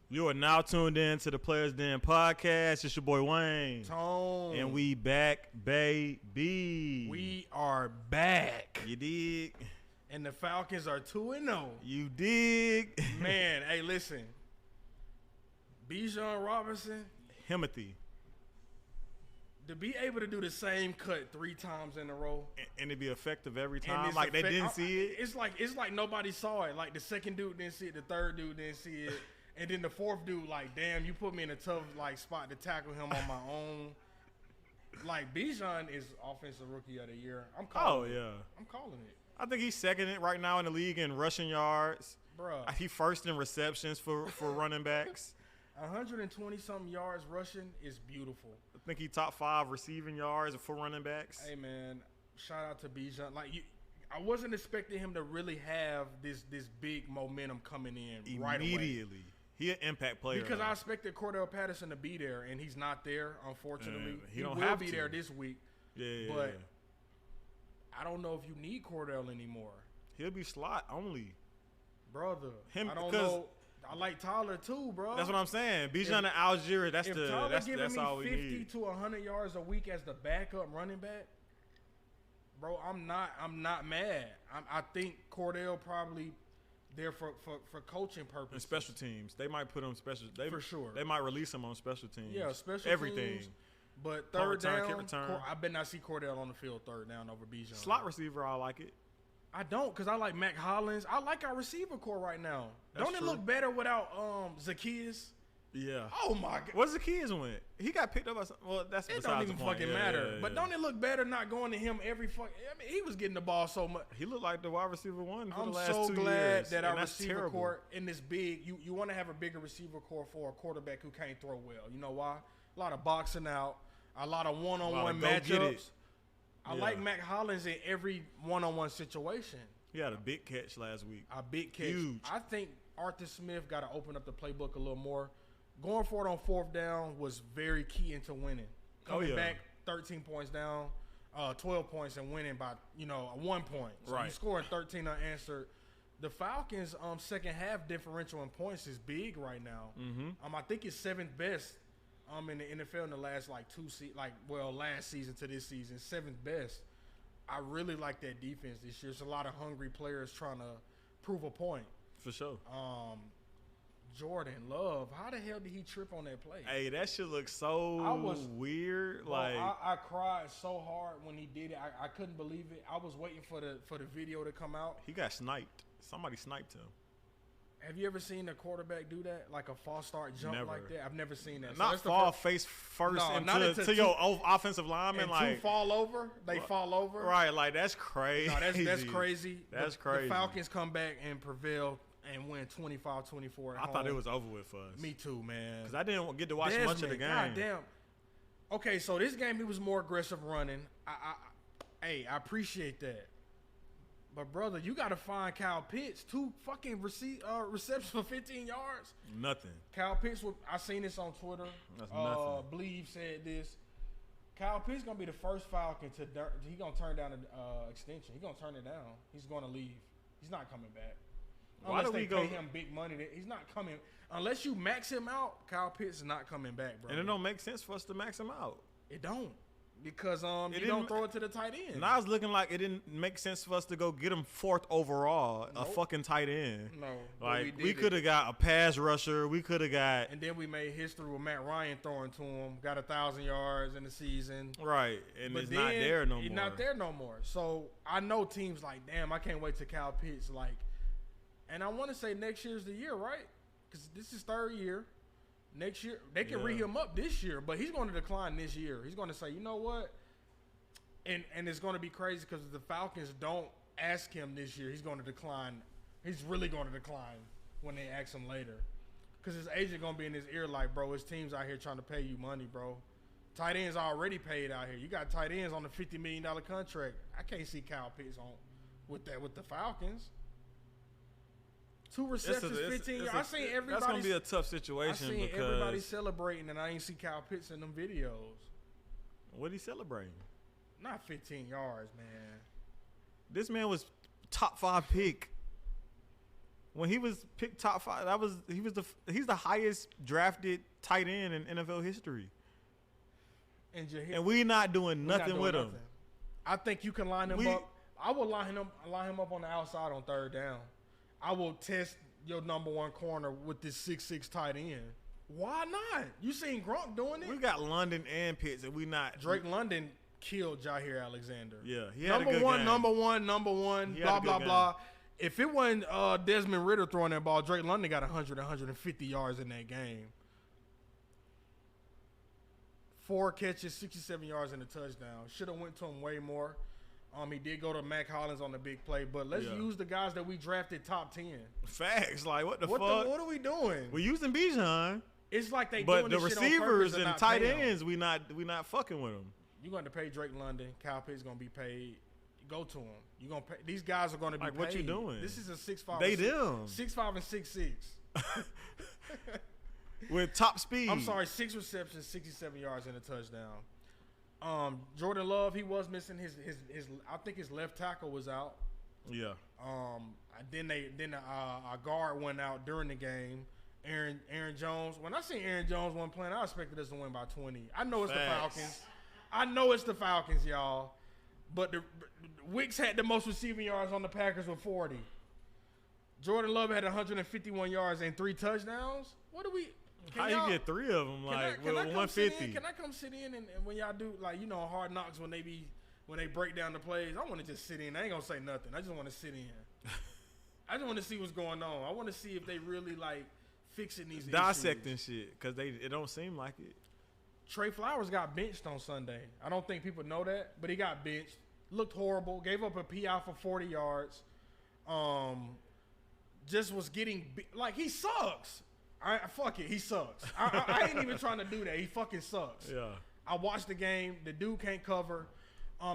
You are now tuned in to the Players Den podcast. It's your boy Wayne. Tone. And we back, baby. We are back. You dig? And the Falcons are 2-0. You dig? Man, hey, listen. Bijan Robinson. Himothy. To be able to do the same cut 3 times in a row. And it be effective every time. Like they didn't see it. It's like nobody saw it. Like the second dude didn't see it. The third dude didn't see it. And then the fourth dude, like, damn, you put me in a tough spot to tackle him on my own. Like, Bijan is offensive rookie of the year. I'm calling it. I'm calling it. I think he's second right now in the league in rushing yards. Bruh. He first in receptions for running backs. 120-something yards rushing is beautiful. I think he top 5 receiving yards for running backs. Hey, man, shout out to Bijan. Like, I wasn't expecting him to really have this big momentum coming in right away. Immediately. He an impact player. Because I expected Cordell Patterson to be there, and he's not there, unfortunately. He will be there this week. Yeah. But I don't know if you need Cordell anymore. He'll be slot only. Brother, I don't know. I like Tyler too, bro. That's what I'm saying. Bijan and Algier, that's all we need. 50 to 100 yards a week as the backup running back, bro, I'm not mad. I think Cordell probably there for coaching purposes. And special teams. They might put him special. For sure. They might release him on special teams. Yeah, special everything. Teams. But third down, kick return. I bet not see Cordell on the field third down over Bijan. Slot receiver, I like it. I don't, because I like Mac Hollins. I like our receiver core right now. That's don't true. it look better without Zacchaeus? Yeah. Oh, my God. What's Zacchaeus went? He got picked up by some, well, that's it besides don't even the point. fucking matter. But don't it look better not going to him every fucking – I mean, he was getting the ball so much. He looked like the wide receiver one for I'm the last 2 years. so glad that our receiver terrible. core in this big – you want to have a bigger receiver core for a quarterback who can't throw well. You know why? A lot of boxing out, a lot of one-on-one matchups. I like Mac Hollins in every one-on-one situation. He had a big catch last week. A big catch. Huge. I think Arthur Smith got to open up the playbook a little more. Going for it on fourth down was very key into winning. Coming back 13 points down, 12 points and winning by, 1 point. So you scoring 13 unanswered. The Falcons' second half differential in points is big right now. Mm-hmm. I think it's 7th best in the NFL in the last last season to this season, 7th best. I really like that defense this year. There's a lot of hungry players trying to prove a point. For sure. Jordan Love, how the hell did he trip on that play? Hey, that shit looks so weird. Bro, I cried so hard when he did it. I couldn't believe it. I was waiting for the video to come out. He got sniped. Somebody sniped him. Have you ever seen a quarterback do that? Like a false start jump like that? I've never seen that. Not fall face first into your offensive lineman. And 2 fall over. They fall over. Right, like that's crazy. No, that's crazy. That's crazy. The Falcons come back and prevail and win 25-24 at home. I thought it was over with for us. Me too, man. Because I didn't get to watch much of the game. God damn. Okay, so this game he was more aggressive running. I appreciate that. But, brother, you got to find Kyle Pitts. 2 fucking receptions for 15 yards. Nothing. Kyle Pitts, I seen this on Twitter. That's nothing. Believe said this. Kyle Pitts going to be the first Falcon he going to turn down the extension. He going to turn it down. He's going to leave. He's not coming back. Unless they pay him big money. He's not coming. Unless you max him out, Kyle Pitts is not coming back, bro. And it don't make sense for us to max him out. It don't. Because you don't throw it to the tight end. Now it's looking like it didn't make sense for us to go get him 4th overall, a fucking tight end. No. Like, we could have got a pass rusher. We could have got. And then we made history with Matt Ryan throwing to him. Got 1,000 yards in the season. Right. And it's not there no more. It's not there no more. So I know teams like, damn, I can't wait to Kyle Pitts. And I want to say next year's the year, right? Because this is 3rd year. Next year, they can re him up this year, but he's going to decline this year. He's going to say, you know what? And it's going to be crazy because if the Falcons don't ask him this year, he's going to decline. He's really going to decline when they ask him later. Because his agent going to be in his ear like, bro, his team's out here trying to pay you money, bro. Tight ends already paid out here. You got tight ends on a $50 million contract. I can't see Kyle Pitts with the Falcons. 2 receptions, 15 yards. I seen everybody. That's gonna be a tough situation. I seen everybody celebrating, and I ain't see Kyle Pitts in them videos. What he celebrating? Not 15 yards, man. This man was top 5 pick. When he was picked top 5, he's the highest drafted tight end in NFL history. And we not doing nothing with him. I think you can line him up. I will line him up on the outside on third down. I will test your number one corner with this 6'6" tight end. Why not? You seen Gronk doing it? We got London and Pitts, and we not. Drake London killed Jair Alexander. Yeah, he had a good game. Number one, blah, blah, blah. If it wasn't Desmond Ridder throwing that ball, Drake London got 100, 150 yards in that game. 4 catches, 67 yards and a touchdown. Should have went to him way more. He did go to Mac Hollins on the big play, but let's use the guys that we drafted top 10. Facts, like what the fuck? What are we doing? We're using Bijan. It's like they but doing the this receivers shit on and tight ends, we not fucking with them. You're going to pay Drake London. Kyle Pitts going to be paid. Go to him. You gonna pay, these guys are going to be paid. What you doing? This is a 6'5". They them 6'5" and 6'6". With top speed. I'm sorry, 6 receptions, 67 yards and a touchdown. Jordan Love, he was missing his I think his left tackle was out. Yeah. Then our guard went out during the game. Aaron Jones. When I seen Aaron Jones wasn't playing, I expected us to win by 20. I know it's the Falcons. I know it's the Falcons, y'all. But the Wicks had the most receiving yards on the Packers with 40. Jordan Love had 151 yards and 3 touchdowns. What do we? How you get 3 of them? Like with 150? Can I come sit in and when y'all do Hard Knocks when they break down the plays, I want to just sit in. I ain't gonna say nothing. I just want to sit in. I just want to see what's going on. I want to see if they really fixing these dissecting issues. Shit because it don't seem like it. Trey Flowers got benched on Sunday. I don't think people know that, but he got benched. Looked horrible. Gave up a PI for 40 yards. Just was getting he sucks. Fuck it, he sucks. I ain't even trying to do that. He fucking sucks. Yeah. I watched the game. The dude can't cover.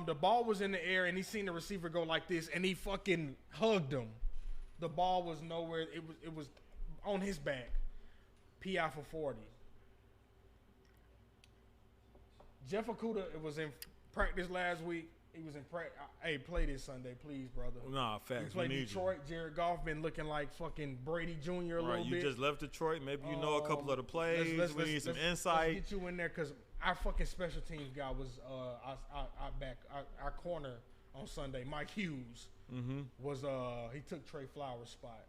The ball was in the air, and he seen the receiver go like this, and he fucking hugged him. The ball was nowhere. It was on his back. PI for 40. Jeff Okudah was in practice last week. He was in practice. Hey, play this Sunday, please, brother. Nah, facts. We played Detroit. Jared Goff been looking like fucking Brady Jr. a little bit. You just left Detroit. Maybe you know a couple of the plays. We need some insight. Let's get you in there because our fucking special teams guy was our corner on Sunday. Mike Hughes was he took Trey Flowers' spot.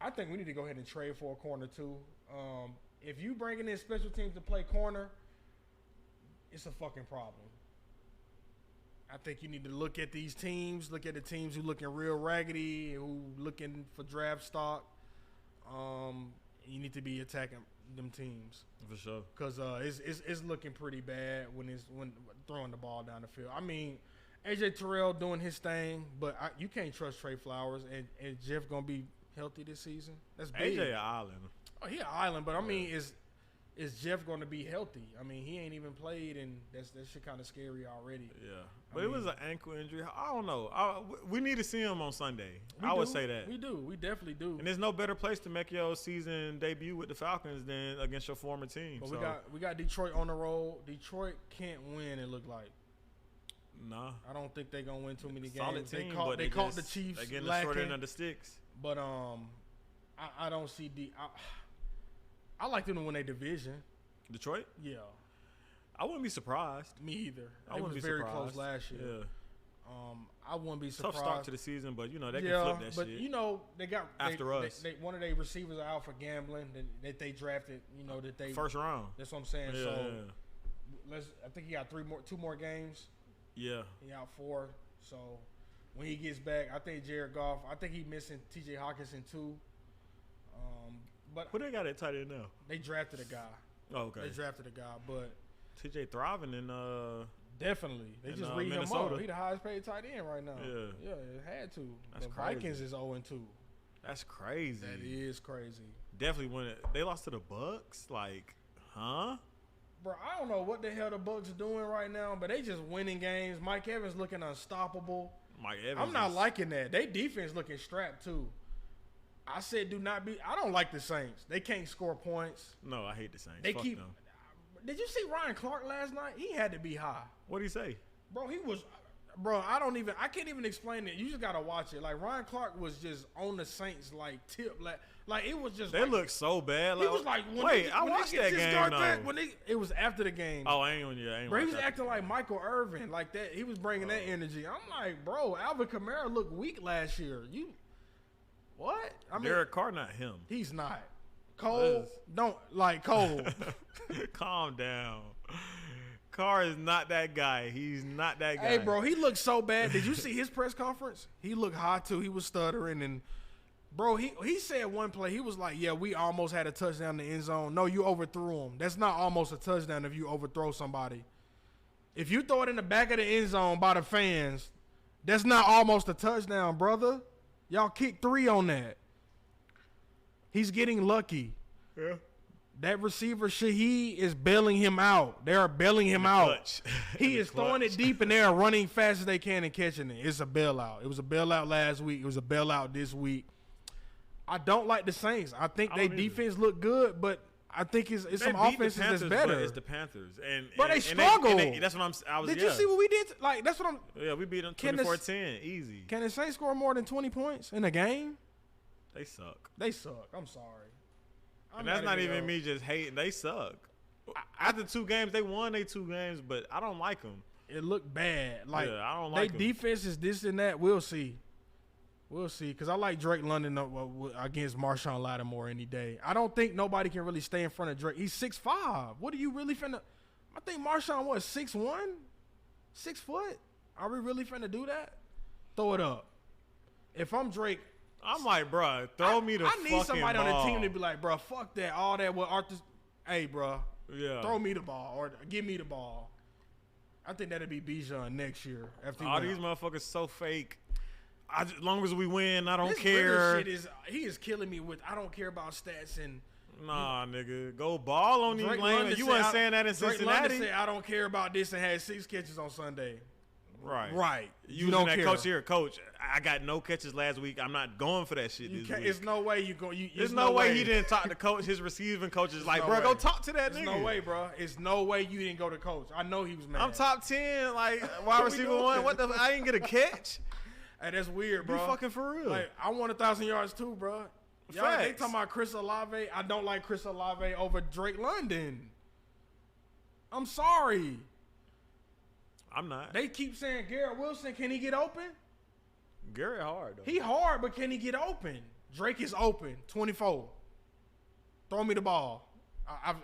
I think we need to go ahead and trade for a corner too. If you bringing in special teams to play corner, it's a fucking problem. I think you need to look at these teams, look at the teams who looking real raggedy, who looking for draft stock. You need to be attacking them teams for sure because it's looking pretty bad when throwing the ball down the field. I mean, AJ Terrell doing his thing, but you can't trust Trey Flowers and Jeff gonna be healthy this season. That's big. AJ Island. Oh, he an island, but I mean, is Jeff going to be healthy? I mean, he ain't even played, and that shit kind of scary already. Yeah, but it was an ankle injury. I don't know. We need to see him on Sunday. I would say that. We do. We definitely do. And there's no better place to make your season debut with the Falcons than against your former team. But we got Detroit on the road. Detroit can't win, it look like. Nah. I don't think they're going to win too many games. Solid team, they caught the Chiefs. They're getting the short end of the sticks. But I don't see I like them to win their division. Detroit? Yeah. I wouldn't be surprised. Me either. I wouldn't be very surprised. Close last year. Yeah. I wouldn't be surprised. Tough start to the season, but they can flip that shit. But they got after us. One of their receivers are out for gambling that they drafted. That they first round. That's what I'm saying. Yeah, so I think he got 2 more games. Yeah. He out 4. So when he gets back, I think Jared Goff. I think he missing T.J. Hawkinson too. But who they got at tight end now? They drafted a guy. Oh, okay. They drafted a guy, but T.J. thriving in definitely. They just read him up. He the highest paid tight end right now. Yeah, it had to. That's the crazy. Vikings is 0-2. That's crazy. That is crazy. Definitely when they lost to the Bucks. Like, huh? Bro, I don't know what the hell the Bucks are doing right now, but they just winning games. Mike Evans looking unstoppable. Mike Evans. I'm not liking that. They defense looking strapped too. I said do not be. I don't like the Saints. They can't score points. No, I hate the Saints. They Fuck keep. them. Did you see Ryan Clark last night? He had to be high. What did he say? Bro, he was. Bro, I can't even explain it. You just gotta watch it. Like Ryan Clark was just on the Saints like tip, like it was just. They look so bad. He was like, I watched that game though. It was after the game. Oh, I ain't. Bro, he was acting like Michael Irvin, like that. He was bringing that energy. I'm like, bro, Alvin Kamara looked weak last year. What? I mean, Derek Carr, not him. He's not. Cole, don't like Cole. Calm down. Carr is not that guy. He's not that guy. Hey, bro, he looked so bad. Did you see his press conference? He looked hot too. He was stuttering and, bro, he said one play. He was like, "Yeah, we almost had a touchdown in the end zone." No, you overthrew him. That's not almost a touchdown if you overthrow somebody. If you throw it in the back of the end zone by the fans, that's not almost a touchdown, brother. Y'all kicked 3 on that. He's getting lucky. Yeah. That receiver, Shaheed, is bailing him out. They are bailing him out. He is throwing it deep, and they are running fast as they can and catching it. It's a bailout. It was a bailout last week. It was a bailout this week. I don't like the Saints. I think their defense look good, but I think it's some offenses that's better. But it's the Panthers. But they struggle. That's what I was. Did you see what we did? Like, that's what I'm. Yeah, we beat them 24-10. Easy. Can the Saints score more than 20 points in a game? They suck. I'm sorry. And that's not even me just hating. They suck. After 2 games, they won their 2 games, but I don't like them. It looked bad. Like, I don't like them. Their defense is this and that. We'll see. Because I like Drake London against Marshawn Lattimore any day. I don't think nobody can really stay in front of Drake. He's 6'5". What are you really finna? I think Marshawn, 6'1"? 6 foot? Are we really finna do that? Throw it up. If I'm Drake, I'm like, bro, throw me the fucking ball. I need somebody on the team to be like, bro, fuck that. All that with Arthur. Hey, bro. Yeah. Throw me the ball or give me the ball. I think that'll be Bijan next year. After all these motherfuckers so fake. As long as we win, I don't care. He is killing me with I don't care about stats and. Nah, nigga. Go ball on these lanes. You wasn't saying that in Cincinnati. Drake London said, I don't care about this and had 6 catches on Sunday. Right. You don't care. Coach here, coach. I got no catches last week. I'm not going for that shit this week. There's no way you go. There's no way he didn't talk to coach. His receiving coach is like, bro, go talk to that nigga. There's no way, bro. It's no way you didn't go to coach. I know he was mad. I'm top 10, like wide receiver 1. What the? I didn't get a catch. Hey, that's weird, bro. Be fucking for real. Like, I want 1,000 yards too, bro. Y'all, they talking about Chris Olave. I don't like Chris Olave over Drake London. I'm sorry. I'm not. They keep saying Garrett Wilson. Can he get open? Garrett hard though. He hard, but can he get open? Drake is open. 24. Throw me the ball.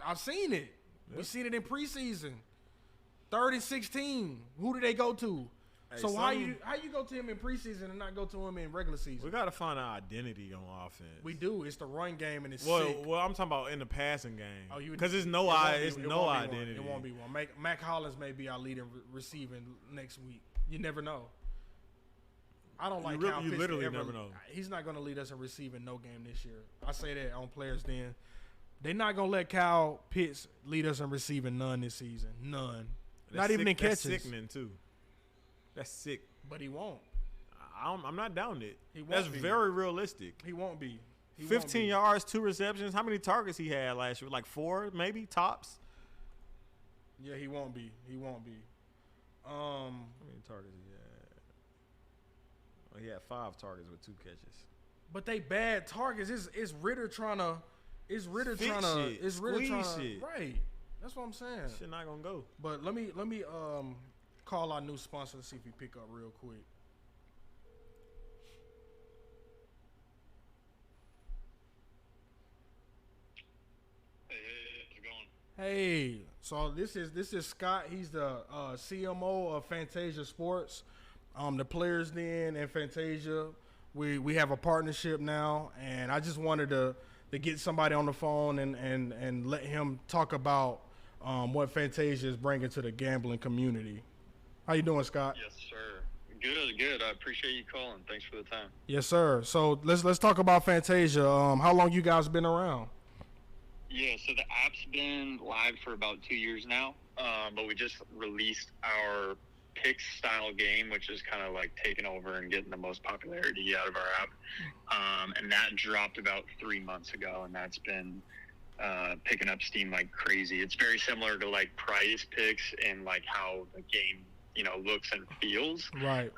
I've seen it. Yeah. We've seen it in preseason. 3rd and 16. Who do they go to? Hey, so how you go to him in preseason and not go to him in regular season? We got to find an identity on offense. We do. It's the run game and it's sick. Well, I'm talking about in the passing game. Because it's no identity. It won't be one. Mac Hollins may be our leader receiving next week. You never know. I don't like Kyle Pitts. You literally never know. He's not going to lead us in receiving no game this year. I say that on Players Den. They're not going to let Kyle Pitts lead us in receiving none this season. None. Not even in catches. That's sickening, too. That's sick. But he won't. I'm not down it. That's very realistic. He won't be. 15 yards, 2 receptions. How many targets he had last year? Like 4, maybe, tops? Yeah, he won't be. How many targets he had? Well, he had 5 targets with 2 catches. But they bad targets. It's Ritter trying to. It's Ritter trying to. It's Ritter trying to. Right. That's what I'm saying. Shit not gonna go. But let me call our new sponsor to see if he pick up real quick. Hey, how's it going? Hey, so this is Scott. He's the CMO of Fantasia Sports. The Players Den and Fantasia, we have a partnership now, and I just wanted to get somebody on the phone and let him talk about what Fantasia is bringing to the gambling community. How you doing, Scott? Yes, sir. Good. I appreciate you calling. Thanks for the time. Yes, sir. So let's talk about Fantasia. How long you guys been around? Yeah, so the app's been live for about 2 years now, but we just released our pick style game, which is kind of like taking over and getting the most popularity out of our app. And that dropped about 3 months ago, and that's been picking up steam like crazy. It's very similar to like Prize Picks and like how the game looks and feels. Right.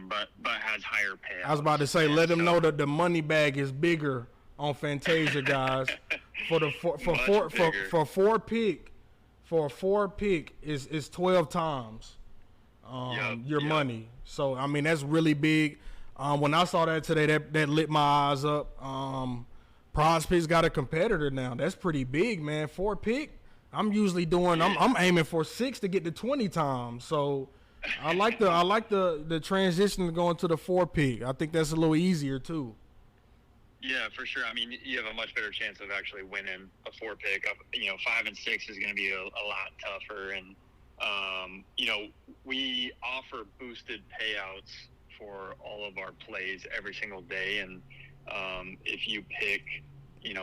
But has higher payouts. I was about to say, let them know that the money bag is bigger on Fantasia, guys. For a four pick is 12 times your money. So I mean that's really big. When I saw that today, that lit my eyes up. Prospects got a competitor now. That's pretty big, man. 4 pick. I'm usually doing. I'm aiming for 6 to get to 20 times. So I like the transition to going to the 4 pick. I think that's a little easier too. Yeah, for sure. I mean, you have a much better chance of actually winning a 4 pick. 5 and 6 is going to be a lot tougher. And, we offer boosted payouts for all of our plays every single day. And if you pick,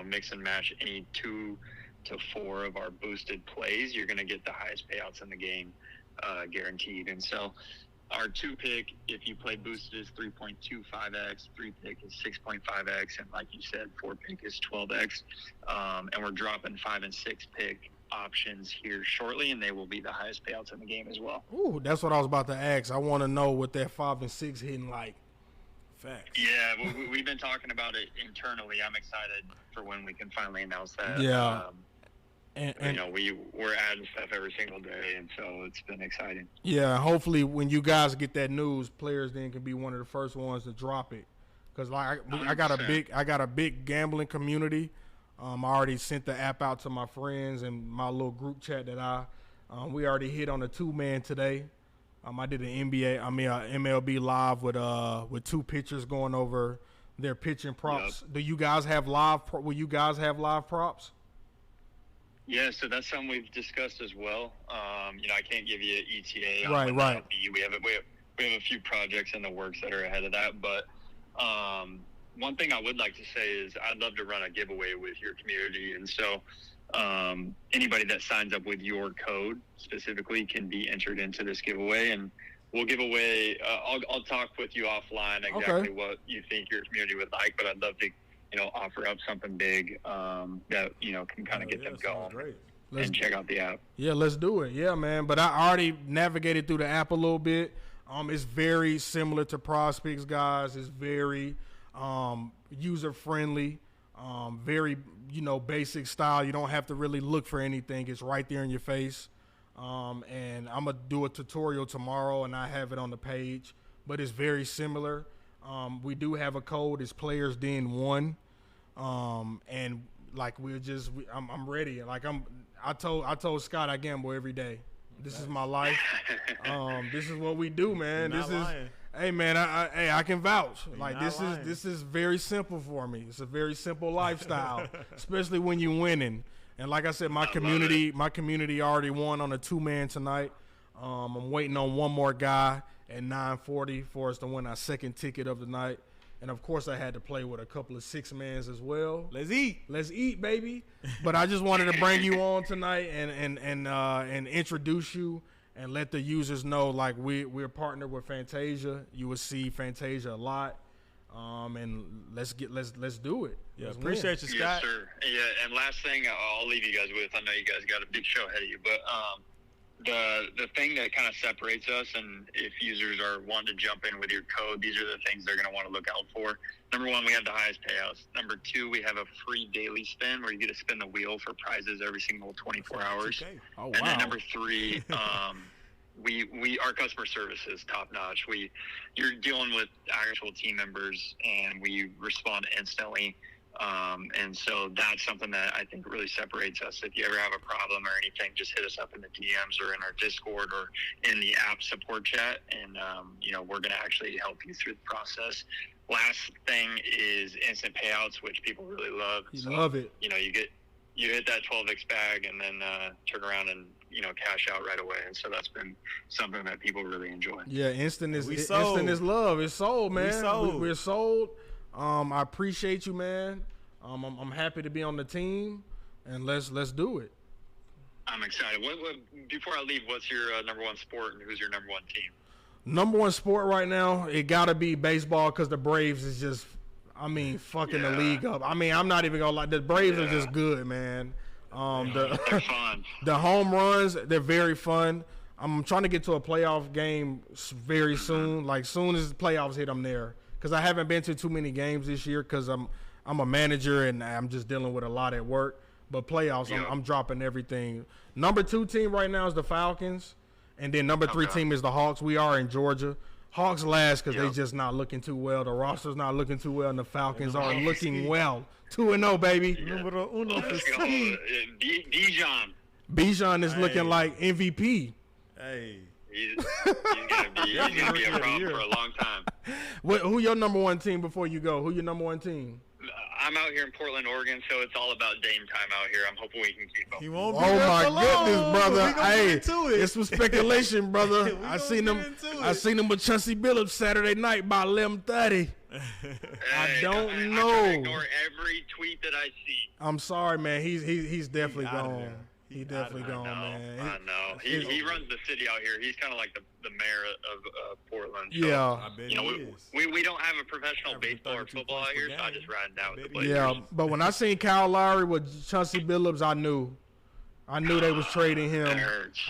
mix and match any 2 to 4 of our boosted plays, you're going to get the highest payouts in the game, guaranteed. And so our 2 pick, if you play boosted, is 3.25x. 3 pick is 6.5x, and like you said, 4 pick is 12x. And we're dropping 5 and 6 pick options here shortly, and they will be the highest payouts in the game as well. Ooh, that's what I was about to ask. I want to know what that 5 and 6 hitting like. Facts. Yeah, we've been talking about it internally. I'm excited for when we can finally announce that. Yeah. And we're adding stuff every single day, and so it's been exciting. Yeah, hopefully when you guys get that news, players then can be one of the first ones to drop it. Because I got a big gambling community. I already sent the app out to my friends and my little group chat that we already hit on a 2-man today. I did an MLB live with 2 pitchers going over their pitching props. Yep. Do you guys have will you guys have live props? Yeah, so that's something we've discussed as well. I can't give you an ETA. Right. We have a few projects in the works that are ahead of that, but one thing I would like to say is I'd love to run a giveaway with your community, and so anybody that signs up with your code specifically can be entered into this giveaway, and we'll give away. I'll talk with you offline exactly what you think your community would like, but I'd love to offer up something big that can kind of get them going and check out the app. Yeah, let's do it. Yeah, man. But I already navigated through the app a little bit. It's very similar to Prospects, guys. It's very user friendly, very basic style. You don't have to really look for anything. It's right there in your face. And I'm gonna do a tutorial tomorrow, and I have it on the page. But it's very similar. We do have a code. It's PlayersDen1. And like I'm ready. Like I told Scott I gamble every day. This is my life. This is what we do, man. Hey man, I can vouch. Like this is very simple for me. It's a very simple lifestyle, especially when you're winning. And like I said, my community already won on a 2-man tonight. I'm waiting on one more guy at 9:40 for us to win our second ticket of the night. And of course, I had to play with a couple of 6-mans as well. Let's eat, baby. But I just wanted to bring you on tonight and introduce you and let the users know, like, we're partnered with Fantasia. You will see Fantasia a lot. And let's do it. Yeah, appreciate you, Scott. Yes, sir. Yeah, and last thing I'll leave you guys with. I know you guys got a big show ahead of you, but the thing that kind of separates us, and if users are wanting to jump in with your code, these are the things they're going to want to look out for. Number 1, we have the highest payouts. Number 2, we have a free daily spin where you get to spin the wheel for prizes every single 24 hours. Oh, wow. And then number 3, our customer service is top notch. You're dealing with actual team members, and we respond instantly. And so that's something that I think really separates us. If you ever have a problem or anything, just hit us up in the DMs or in our Discord or in the app support chat, and we're going to actually help you through the process. Last thing is instant payouts, which people really love. Love it. You hit that 12x bag and then turn around and cash out right away, and so that's been something that people really enjoy. Yeah, instant is love. It's sold, man. We're sold. I appreciate you, man. I'm happy to be on the team, and let's do it. I'm excited. Before I leave, what's your number 1 sport, and who's your number 1 team? Number 1 sport right now, it gotta be baseball, because the Braves is just, fucking the league up. I'm not even gonna lie, the Braves are just good, man. They're fun. The home runs, they're very fun. I'm trying to get to a playoff game very soon. Like soon as the playoffs hit, I'm there. Because I haven't been to too many games this year because I'm a manager and I'm just dealing with a lot at work. But playoffs, I'm dropping everything. Number 2 team right now is the Falcons. And then number 3 team is the Hawks. We are in Georgia. Hawks last because they just not looking too well. The roster's not looking too well, and the Falcons are looking well. 2-0, baby. Numero uno for Bijan. Bijan is looking like MVP. Hey. He's gonna be a problem for a long time. Who your number 1 team before you go? Who your number 1 team? I'm out here in Portland, Oregon, so it's all about Dame time out here. I'm hoping we can keep him. He won't be oh there my for long. goodness, brother! Hey, it's some speculation, brother. I seen him with Chauncey Billups Saturday night by 11:30. I don't know. I ignore every tweet that I see. I'm sorry, man. He's definitely gone. He definitely gone, man. I know. He runs the city out here. He's kind of like the mayor of Portland. So, yeah. I bet he is. We don't have a professional baseball or football out here, so I just ride down with the Blazers. Yeah, but when I seen Kyle Lowry with Chauncey Billups, I knew they was trading him.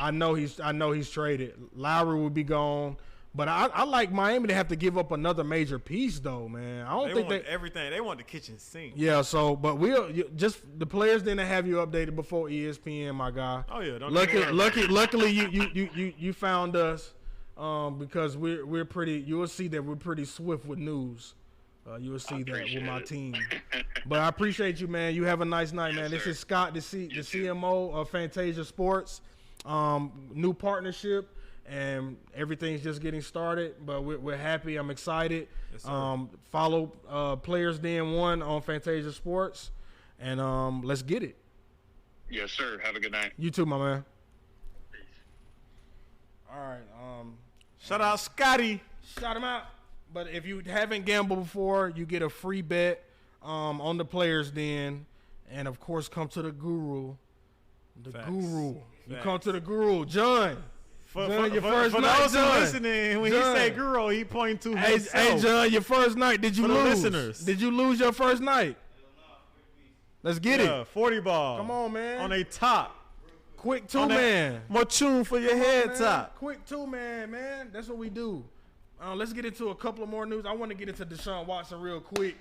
I know he's traded. Lowry would be gone. But I like Miami to have to give up another major piece, though, man. I don't think want everything. They want the kitchen sink. Yeah, so but the players didn't have you updated before ESPN, my guy. Oh yeah, luckily you found us because we're pretty. You will see that we're pretty swift with news. You will see that with my team. But I appreciate you, man. You have a nice night, man. This is Scott, the CMO of Fantasia Sports. New partnership. And everything's just getting started, but we're happy. I'm excited. Yes, follow Players Den 1 on Fantasia Sports, and let's get it. Yes, sir. Have a good night. You too, my man. Peace. All right. Shout out Scotty. Shout him out. But if you haven't gambled before, you get a free bet on the Players Den, and of course, come to the Guru. You come to the Guru, John. For your first night, those who listening, when John. he say Guru, he pointing to himself. Hey, John, your first night, did you lose? Listeners. Did you lose your first night? Let's get it. 40 ball. Come on, man. On a top. Quick 2-man. More tune for your head top. Quick 2-man, man. That's what we do. Let's get into a couple of more news. I want to get into Deshaun Watson real quick.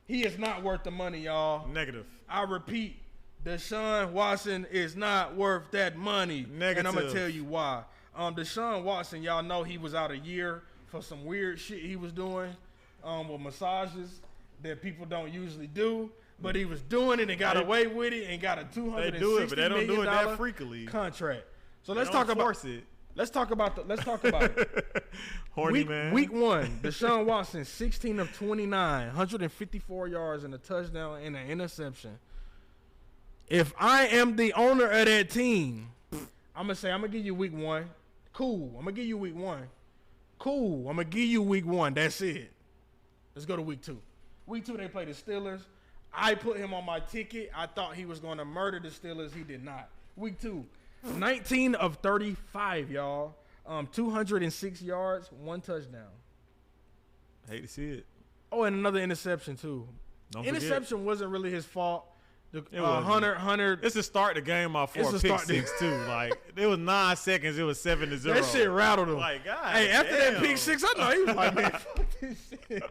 He is not worth the money, y'all. Negative. I repeat, Deshaun Watson is not worth that money. Negative. And I'm going to tell you why. Deshaun Watson, y'all know he was out a year for some weird shit he was doing with massages that people don't usually do. But he was doing it and got away with it and got a $260 million They do it, but they don't do it that freakily. Contract. So let's talk about it. Let's talk about it. Horny man. Week 1, Deshaun Watson, 16 of 29, 154 yards and a touchdown and an interception. If I am the owner of that team, I'm going to give you week 1. Cool. I'm going to give you week 1. Cool. I'm going to give you week 1. That's it. Let's go to week 2. Week 2, they play the Steelers. I put him on my ticket. I thought he was going to murder the Steelers. He did not. Week 2, 19 of 35, y'all. 206 yards, 1 touchdown. Hate to see it. Oh, and another interception, too. Interception wasn't really his fault. Hunter. It's to start the game off for a pick six too. Like it was 9 seconds. It was 7-0. That shit rattled him. Like God. Hey, after that pick six, I know he was like, man, fuck this shit.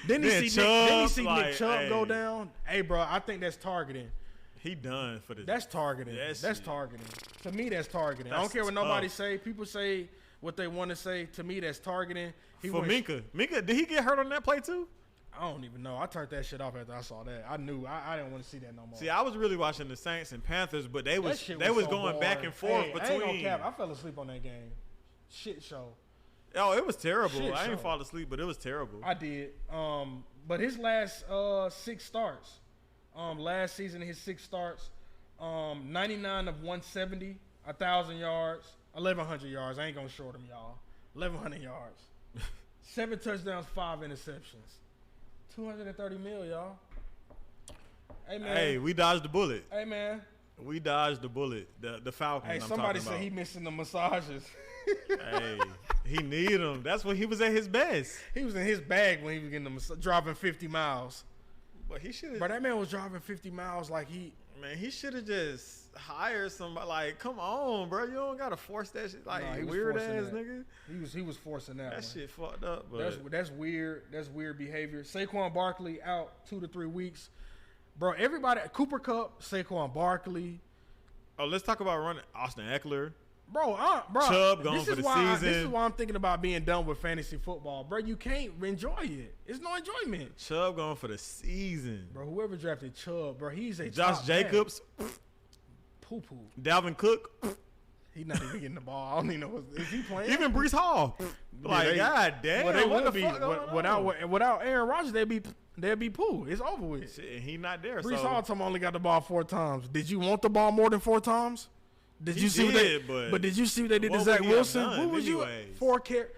Then he see Nick Chubb go down. Hey, bro, I think that's targeting. He done for the. That's targeting. That's targeting. To me, that's targeting. I don't care what nobody say. People say what they want to say. To me, that's targeting. Minka, did he get hurt on that play too? I don't even know. I turned that shit off after I saw that. I knew I didn't want to see that no more. See, I was really watching the Saints and Panthers, but they was going back and forth between. I ain't gonna cap. I fell asleep on that game. Shit show. Oh, it was terrible. I didn't fall asleep, but it was terrible. I did. But his last 6 starts. Last season, his 6 starts. 99 of 170, 1,000 yards, 1,100 yards. I ain't gonna short him, y'all. 1,100 yards, 7 touchdowns, 5 interceptions. 230 mil, y'all. Hey, man. Hey, we dodged the bullet. Hey, man. We dodged the bullet. The Falcons. Hey, somebody said he missing the massages. Hey, he need them. That's when he was at his best. He was in his bag when he was driving 50 miles. But he should. But that man was driving 50 miles like he. Man, he should have just hired somebody. Like, come on, bro. You don't gotta force that shit. Like, weird ass nigga. He was forcing that. That shit fucked up. But that's weird. That's weird behavior. Saquon Barkley out 2 to 3 weeks, bro. Everybody, Cooper Kupp, Saquon Barkley. Oh, let's talk about running Austin Eckler. Bro, Chubb going for the season. This is why I'm thinking about being done with fantasy football, bro. You can't enjoy it. It's no enjoyment. Chubb going for the season, bro. Whoever drafted Chubb, bro, he's a Josh Jacobs, poo. Dalvin Cook. He's not even getting the ball. I don't even know is he playing. Even Breece Hall. Like, god damn. Well, they what the be fuck going on? without Aaron Rodgers, they'd be poo. It's over with. Shit, he not there. Breece Hall only got the ball 4 times. Did you want the ball more than 4 times? Did you see what they did to Zach Wilson? What was you 4 carries?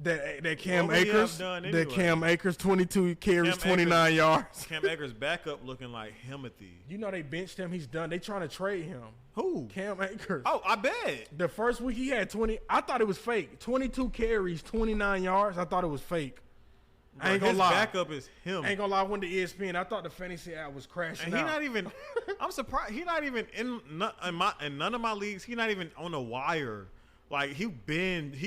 That Cam Akers, Cam Akers, 22 carries, 29 yards. Cam Akers backup looking like Himothy. You know they benched him. He's done. They trying to trade him. Who? Cam Akers. Oh, I bet. The first week he had 20. I thought it was fake. 22 carries, 29 yards. I thought it was fake. Bro, I ain't gonna lie. His backup is him. I ain't gonna lie. I went to ESPN. I thought the fantasy app was crashing. And he not even. I'm surprised. He not even in none of my leagues. He not even on the wire. Like he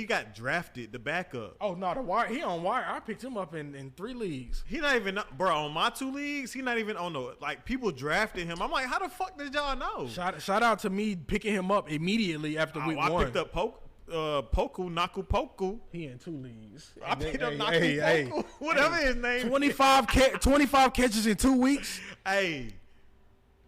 got drafted. The backup. Oh no, the wire. He on wire. I picked him up in 3 leagues. He not even, bro. On my 2 leagues, he not even on the. Like, people drafted him. I'm like, how the fuck did y'all know? Shout out to me picking him up immediately after week 1. I picked up Naku Poku. He in 2 leagues. I picked up Naku Poku. Whatever his name. 25 catches in 2 weeks.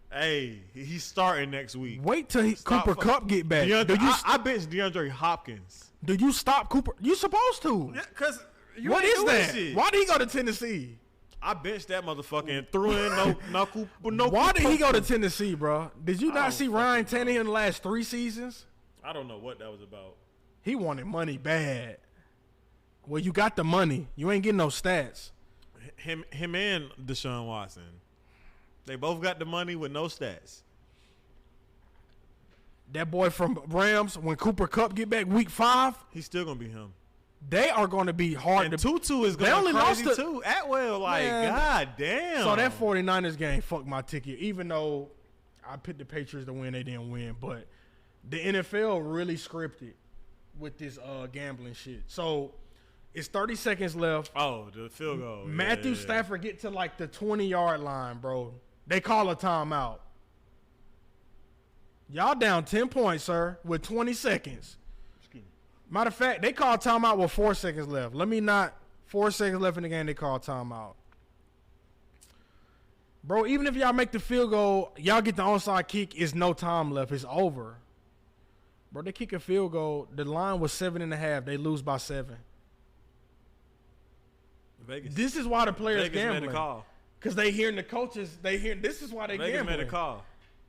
Hey, he's starting next week. Wait till Cooper Kupp get back. I benched DeAndre Hopkins. Do you stop Cooper? You supposed to. Yeah, cause what is that? Shit. Why did he go to Tennessee? I benched that motherfucker and threw in no. Why did he go to Tennessee, bro? Did you not see Ryan Tannehill in the last 3 seasons? I don't know what that was about. He wanted money bad. Well, you got the money. You ain't getting no stats. Him and Deshaun Watson. They both got the money with no stats. That boy from Rams, when Cooper Kupp get back week 5, he's still gonna be him. They are going to be hard. And Tutu is going crazy too. Atwell, like, god damn. So that 49ers game fucked my ticket. Even though I picked the Patriots to win, they didn't win. But the NFL really scripted with this gambling shit. So it's 30 seconds left. Oh, the field goal. Matthew Stafford get to like the 20-yard line, bro. They call a timeout. Y'all down 10 points, sir, with 20 seconds. Matter of fact, they call timeout with 4 seconds left. 4 seconds left in the game, they call timeout. Bro, even if y'all make the field goal, y'all get the onside kick, it's no time left. It's over. Bro, they kick a field goal. The line was 7.5. They lose by 7. Vegas. This is why the players gambling. Made a call. Because they hearing the coaches. This is why they Vegas gambling. Made a call.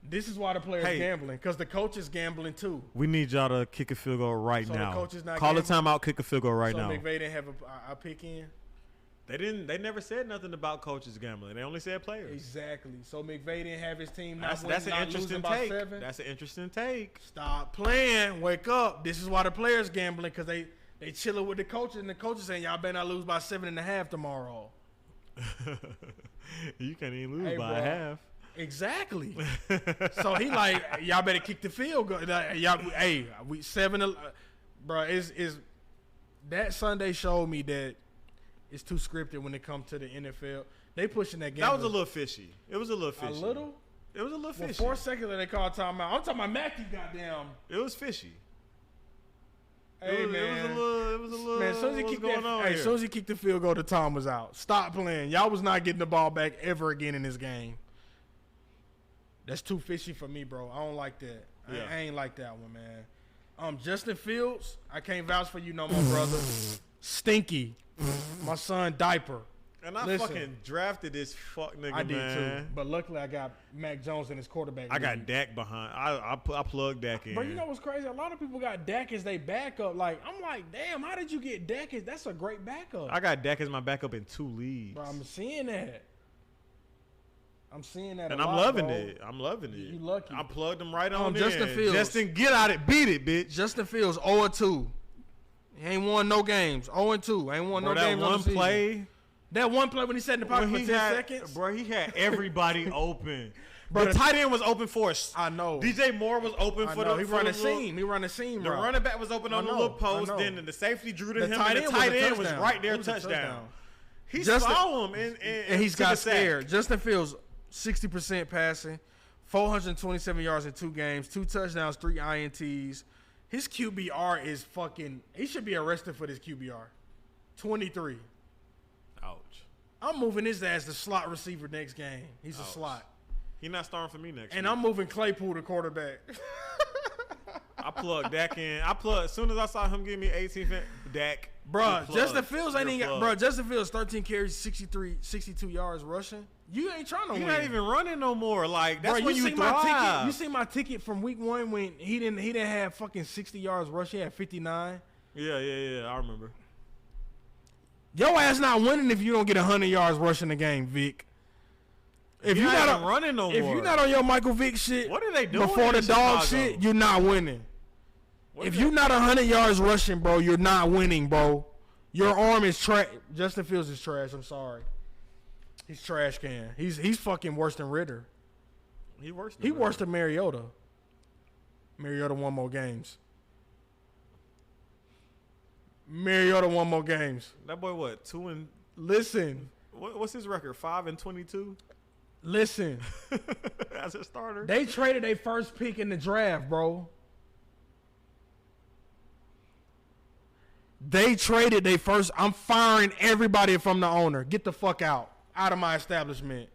This is why the players gambling. Because the coaches gambling too. We need y'all to kick a field goal right now. The coaches not call a timeout, kick a field goal right now. So McVay didn't have a pick in? They never said nothing about coaches gambling. They only said players. Exactly. So McVay didn't have his team that's an interesting take. That's an interesting take. Stop playing. Wake up. This is why the players gambling, because they chilling with the coaches, and the coaches saying y'all better not lose by 7.5 tomorrow. You can't even lose by a half. Exactly. So he like, y'all better kick the field goal. We 7. Bro, is that Sunday showed me that it's too scripted when it comes to the NFL. They pushing that game. That was a little fishy. It was a little fishy. A little? It was a little fishy. 4 seconds they called timeout. I'm talking about Matthew, goddamn. It was fishy. Hey, man. It was a little. Man, as soon as he kicked the field goal, the time was out. Stop playing. Y'all was not getting the ball back ever again in this game. That's too fishy for me, bro. I don't like that. Yeah. I ain't like that one, man. Justin Fields, I can't vouch for you no more, brother. Stinky. My son, diaper. And I fucking drafted this fuck nigga, I did man. too. But luckily, I got Mac Jones in his quarterback. I got Dak behind. I plugged Dak in. But you know what's crazy? A lot of people got Dak as they backup. Like, I'm like, damn, how did you get Dak? That's a great backup. I got Dak as my backup in 2 leagues. Bro, I'm seeing that. And I'm loving it. I'm loving it. You lucky. I plugged him right on Justin in. Fields. Justin, get out it. Beat it, bitch. Justin Fields, 0-2. He ain't won no games. 0-2. Ain't won no games on the season. That one play when he sat in the pocket for 10 seconds. Bro, he had everybody open. The tight end was open for us. I know. DJ Moore was open for the. He run a seam. He run a seam. The running back was open on the little post. Then the safety drew to him. And the tight end was right there, touchdown. He saw him and he's got scared. Justin Fields, 60% passing, 427 yards in 2 games, 2 touchdowns, 3 INTs. His QBR is fucking. He should be arrested for this QBR. 23. Ouch. I'm moving his ass to slot receiver next game. He's a slot. He's not starting for me next And week. I'm moving Claypool to quarterback. I plugged Dak in. As soon as I saw him give me 18, Dak. Bruh, Justin Fields ain't even got. Bruh, Justin Fields 13 carries, 62 yards rushing. You ain't trying to win. You're not even running no more. Like that's when you see thrive. my ticket. You see my ticket from week 1 when he didn't have fucking 60 yards rushing. He had 59. Yeah. I remember. Your ass not winning if you don't get 100 yards rushing the game, Vic. If you're not running no more. If you're not on your Michael Vick shit, what are they doing before the dog shit? You're not winning. If you're not 100 yards rushing, bro, you're not winning, bro. Your arm is trash. Justin Fields is trash. I'm sorry. He's trash can. He's fucking worse than Ritter. He worse than Mariota. Mariota won more games. That boy what? 2 and listen. What's his record? 5 and 22. Listen. As a starter. They traded their first pick in the draft, bro. They traded their first. I'm firing everybody from the owner. Get the fuck out of my establishment.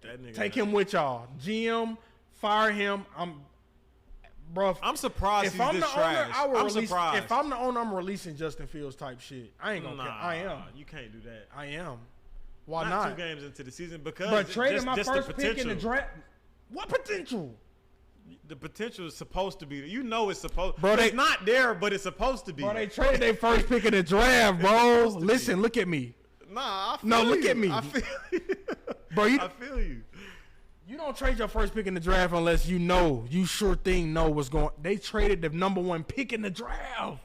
That nigga Take him with y'all. GM, fire him. I'm surprised. If I'm the owner, I'm surprised. If I'm the owner, I'm releasing Justin Fields type shit. I ain't gonna care. I am. You can't do that. I am. Why not? 2 games into the season because. But trading my first pick in the draft. What potential? The potential is supposed to be. It's supposed. Bro, it's not there, but it's supposed to be. Bro, they traded their first pick in the draft, bro. Listen, look at me. Nah, I feel you. Look at me. I feel you. Bro, I feel you. You don't trade your first pick in the draft unless you sure thing know what's going. They traded the number 1 pick in the draft.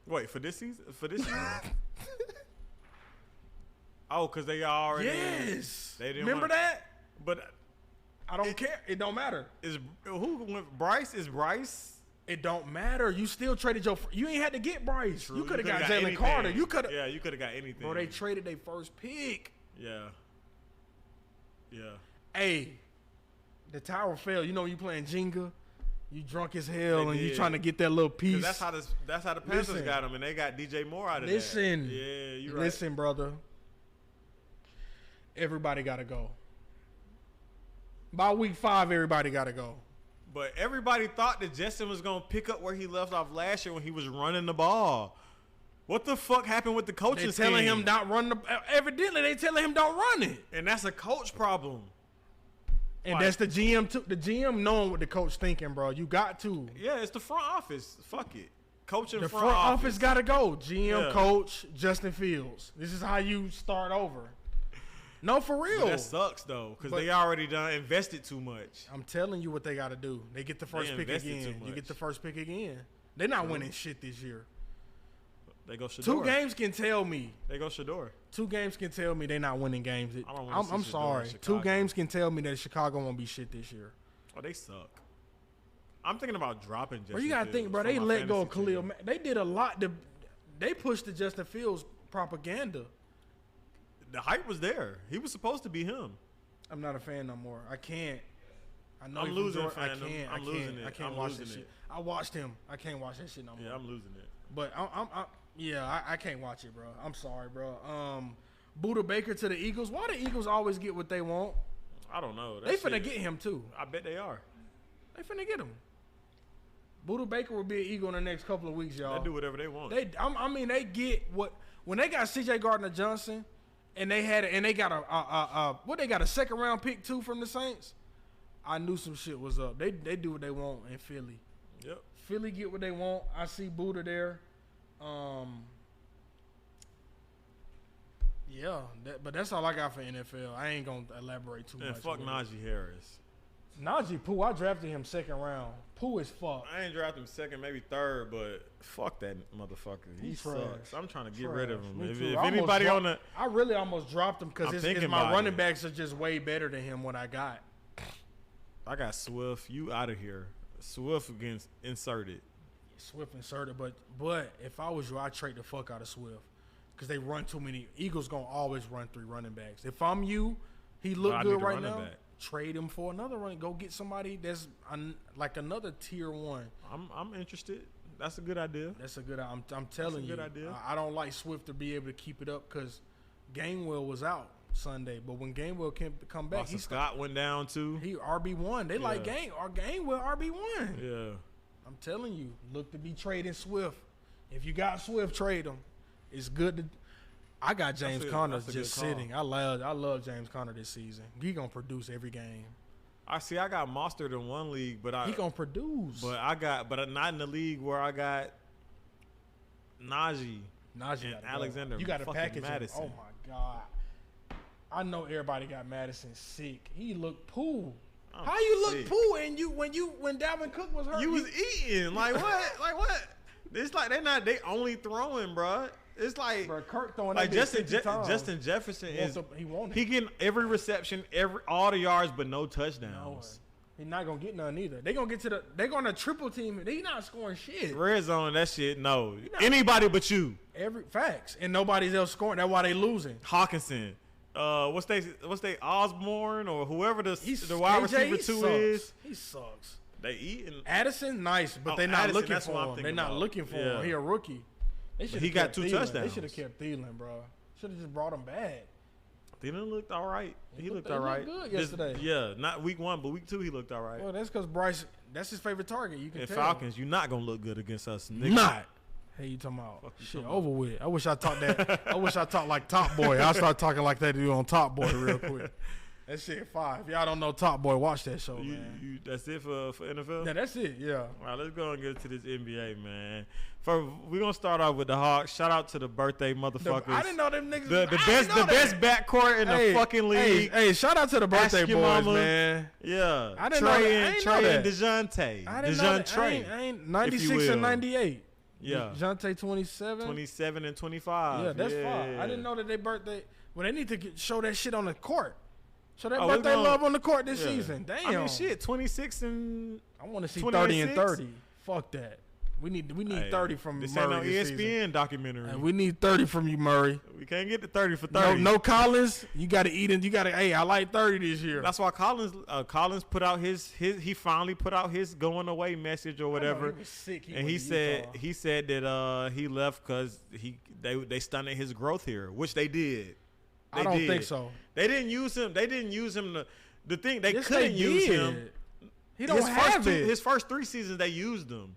Wait, for this season? For this year? Oh, because they already. Yes. They didn't remember that? But I don't care. It don't matter. Who went? Bryce? Is Bryce? It don't matter. You still traded your. You ain't had to get Bryce. True. You could have got Jalen Carter. You could have. Yeah, you could have got anything. Bro, they traded their first pick. Yeah. Hey, the tower fell. You know when you playing Jenga, you drunk as hell and you trying to get that little piece. That's how the Panthers got him, and they got DJ Moore out of that. Yeah, you right. Listen, brother. Everybody got to go. By week 5, everybody got to go. But everybody thought that Justin was going to pick up where he left off last year when he was running the ball. What the fuck happened with the coaching scheme? They telling him not run the. Evidently, they telling him don't run it, and that's a coach problem. And that's the GM too. The GM knowing what the coach thinking, bro. You got to. Yeah, it's the front office. Fuck it. Coaching the front office got to go. GM, coach, Justin Fields. This is how you start over. No, for real. But that sucks though, because they already done invested too much. I'm telling you what they got to do. They get the first pick again. You get the first pick again. They're not winning shit this year. They go Shador. 2 games can tell me. They go Shador. 2 games can tell me they're not winning games. I'm sorry. 2 Chicago. games can tell me that Chicago won't be shit this year. Oh, they suck. I'm thinking about dropping Justin Fields. You got to think, bro. They let go of Khalil. They did a lot. They pushed the Justin Fields propaganda. The hype was there. He was supposed to be him. I'm not a fan no more. I can't. I know I'm losing fandom. I can't. Losing it. I can't watch that shit. I watched him. I can't watch that shit no more. Yeah, I'm losing it. But I can't watch it, bro. I'm sorry, bro. Buda Baker to the Eagles. Why the Eagles always get what they want? I don't know. They finna get him too. I bet they are. They finna get him. Buda Baker will be an Eagle in the next couple of weeks, y'all. They do whatever they want. They get what when they got C.J. Gardner-Johnson, and they got a second round pick too from the Saints. I knew some shit was up. They do what they want in Philly. Yep. Philly get what they want. I see Buda there. Yeah, but that's all I got for NFL. I ain't gonna elaborate too much. And fuck Najee Harris. Najee Pooh, I drafted him second round. Pooh is fuck. I ain't drafted him second, maybe third, but fuck that motherfucker. He sucks. I'm trying to get rid of him. If anybody on the, I really almost dropped him because my running backs are just way better than him. What I got Swift. You out of here. Swift against inserted. Swift inserted, but if I was you, I'd trade the fuck out of Swift because they run too many. Eagles gonna always run 3 running backs. If I'm you, he look good right now. Trade him for another run. Go get somebody that's like another tier 1. I'm interested. That's a good idea. That's a good. I'm telling you. Good idea. I don't like Swift to be able to keep it up because Gainwell was out Sunday, but when Gainwell can come back, Scott went down too. He RB1. They like Gainwell RB1. Yeah. I'm telling you, look to be trading Swift. If you got Swift, trade him. It's good to. I got James Conner just sitting. I love James Conner this season. He gonna produce every game. I got Mostert in one league, but he gonna produce. But not in the league where I got Najee and Alexander. You got to package Madison. Him. Oh my God! I know everybody got Madison sick. He looked Pooh. How you look Pooh and when Dalvin Cook was hurt? You was eating like what? Like what? It's like they only throwing, bro. It's like bro, Kirk throwing like Justin Jefferson he getting every reception, all the yards, but no touchdowns. He's not gonna get none either. They're gonna triple team it. They not scoring shit. Red zone, that shit. No, anybody but you. Facts and nobody's else scoring. That's why they losing. Hawkinson, what's they Osborne or whoever the wide receiver 2 is. He sucks. They eating. Addison nice, but they're not looking for him. They're not looking for him. He a rookie. He got 2 touchdowns. They should have kept Thielen, bro. Should have just brought him back. Thielen looked all right. He looked all right. Good yesterday. Not week 1, but week 2 he looked all right. Well, that's because Bryce. That's his favorite target. You can tell. Falcons, you're not gonna look good against us, nigga. Not. Hey, you talking about shit over with? I wish I talked that. I wish I talked like Top Boy. I'll start talking like that dude on Top Boy real quick. That shit 5. If y'all don't know Top Boy, watch that show, man. That's it for NFL? Yeah, that's it, yeah. All right, let's go and get to this NBA, man. We're going to start off with the Hawks. Shout out to the birthday motherfuckers. I didn't know them niggas. The best backcourt in the fucking league. Hey, shout out to the birthday boys, mama. Man. Yeah. I didn't know that. Trey and DeJounte. I didn't know that. I ain't 96 and 98. Yeah. DeJounte 27. 27 and 25. Yeah, that's fine. I didn't know that they birthday. Well, they need to show that shit on the court. So that birthday love on the court this season. Damn. I mean, shit, 26 and I want to see 30 and 30. Fuck that. We need 30 from Murray. This ain't no ESPN documentary. We need 30 from you, Murray. We can't get to 30 for 30. No Collins. You got to eat and I like 30 this year. That's why Collins put out he finally put out his going away message or whatever. He was sick. He said that he left because they stunted his growth here, which they did. I don't think so. They didn't use him. They didn't use him the thing. They couldn't use him. He don't have it. His first 3 seasons, they used him.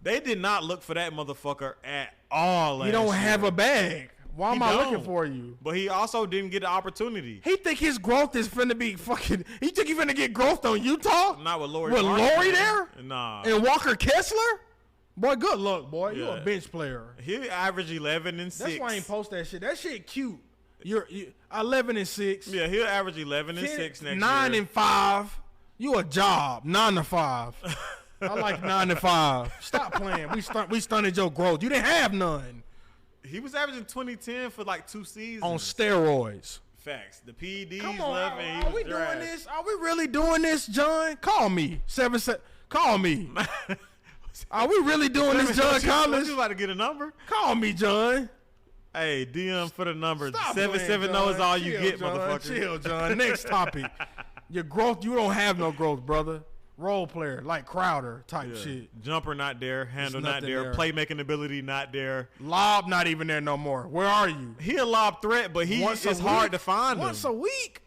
They did not look for that motherfucker at all. He don't have a bag. Why am I looking for you? But he also didn't get the opportunity. He think his growth is finna be fucking. He think he finna get growth on Utah? Not with Laurie. With Laurie there? Nah. And Walker Kessler? Boy, good luck, boy. You a bench player. He averaged 11 and 6. That's why I ain't post that shit. That shit cute. You're 11 and 6. Yeah, he'll average 11 and 6 next year. 9 and 5. You a job. 9 to 5. I like 9 to 5. Stop playing. We stunted your growth. You didn't have none. He was averaging 2010 for like 2 seasons. On steroids. Facts. The PEDs Come on, left and he are was we dry. doing this? Are we really doing this, John? Call me. Call me. Are we really doing this, John Collins? You about to get a number? Call me, John. Hey, DM for the number. Stop 770 is all you get, John. motherfucker. Chill, John. Next topic. Your growth, you don't have no growth, brother. Role player, like Crowder type shit. Jumper not there. Handle not there. Playmaking ability not there. Lob not even there no more. Where are you? He a lob threat, but it's hard to find him. Once a week?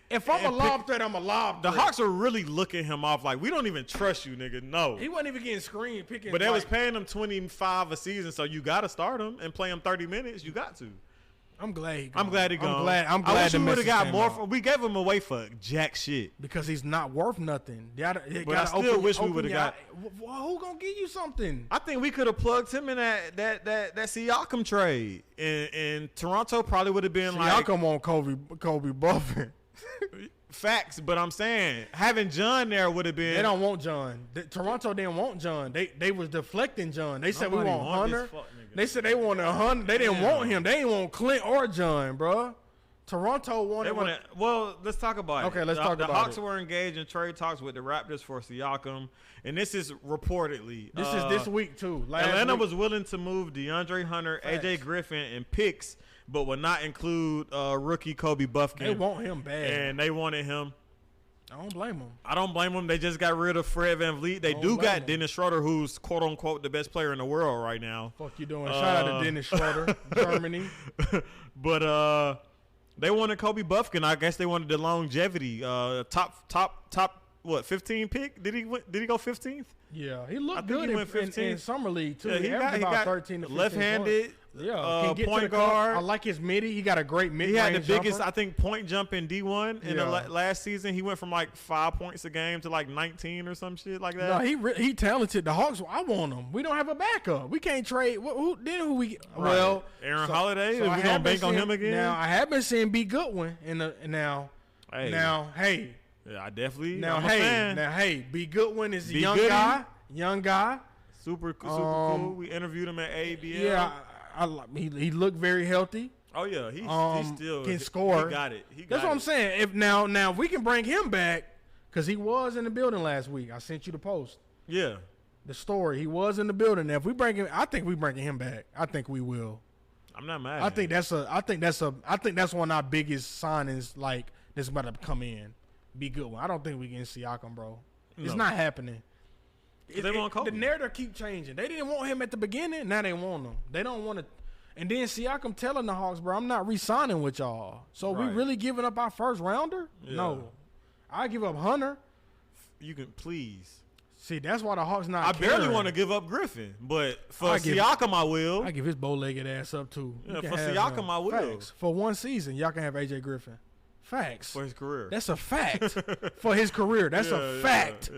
If I'm a lob threat, I'm a lob threat. The Hawks are really looking him off like, we don't even trust you, nigga. No. He wasn't even getting screened. But they was paying him $25 a season, so you got to start him and play him 30 minutes. You got to. I'm glad he gone. I'm glad he gone. I'm glad I wish we would have got more. Out. We gave him away for jack shit. Because he's not worth nothing. But I still wish we would have got. Who gonna give you something? I think we could have plugged him in that Siakam trade. And Toronto probably would have been Siakam on Kobe Buffett. Facts, but I'm saying having John there would have been. They don't want John. Toronto didn't want John. They was deflecting John. They said we want Hunter. They said they wanted Hunter. They didn't want him. They didn't want Clint or John, bro. Toronto wanted. Well, let's talk about it. Okay, let's talk about it. The Hawks were engaged in trade talks with the Raptors for Siakam, and this is reportedly. This is this week too. Atlanta was willing to move DeAndre Hunter, AJ Griffin, and picks, but would not include rookie Kobe Buffkin. They want him bad, and they wanted him. I don't blame them. I don't blame them. They just got rid of Fred VanVleet. They do got Dennis Schroeder, who's quote unquote the best player in the world right now. Fuck you doing? Shout out to Dennis Schroeder, Germany. But they wanted Kobe Buffkin. I guess they wanted the longevity. Top. What 15 pick? Did he go 15th? Yeah, he looked good in summer league too. Yeah, he got 13 to 15 left-handed. Points. Yeah, point guard. I like his midi. He got a great mid. He had the biggest, I think, point jump in D1 in the last season. He went from like 5 points a game to like 19 or some shit like that. No, he talented. The Hawks, I want him. We don't have a backup. We can't trade. Who we? Right. Well, Aaron Holiday. So we gonna bank on him again? Now I have been seeing B Goodwin now. Hey. Yeah, I definitely. B Goodwin is a young guy. Super cool. We interviewed him at ABL. Yeah, he looked very healthy. Oh yeah, he still can score. He got it. That's what I'm saying. If now we can bring him back because he was in the building last week. I sent you the post. Yeah, the story. He was in the building. Now, if we bring him, I think we bringing him back. I think we will. I'm not mad. I think that's one of our biggest signings. Like this about to come in. Be good one. I don't think we can Siakam, bro. It's not happening. They want Kobe. The narrative keep changing. They didn't want him at the beginning. Now they want him. They don't want to. And then Siakam telling the Hawks, bro, I'm not re-signing with y'all. So we really giving up our first rounder? Yeah. No. I give up Hunter. You can please. See, that's why the Hawks not I barely want to give up Griffin, but for Siakam I will. I give his bow-legged ass up too. Yeah, for Siakam I will. Facts. For one season, y'all can have AJ Griffin. Facts. For his career. That's a fact. For his career. That's a fact.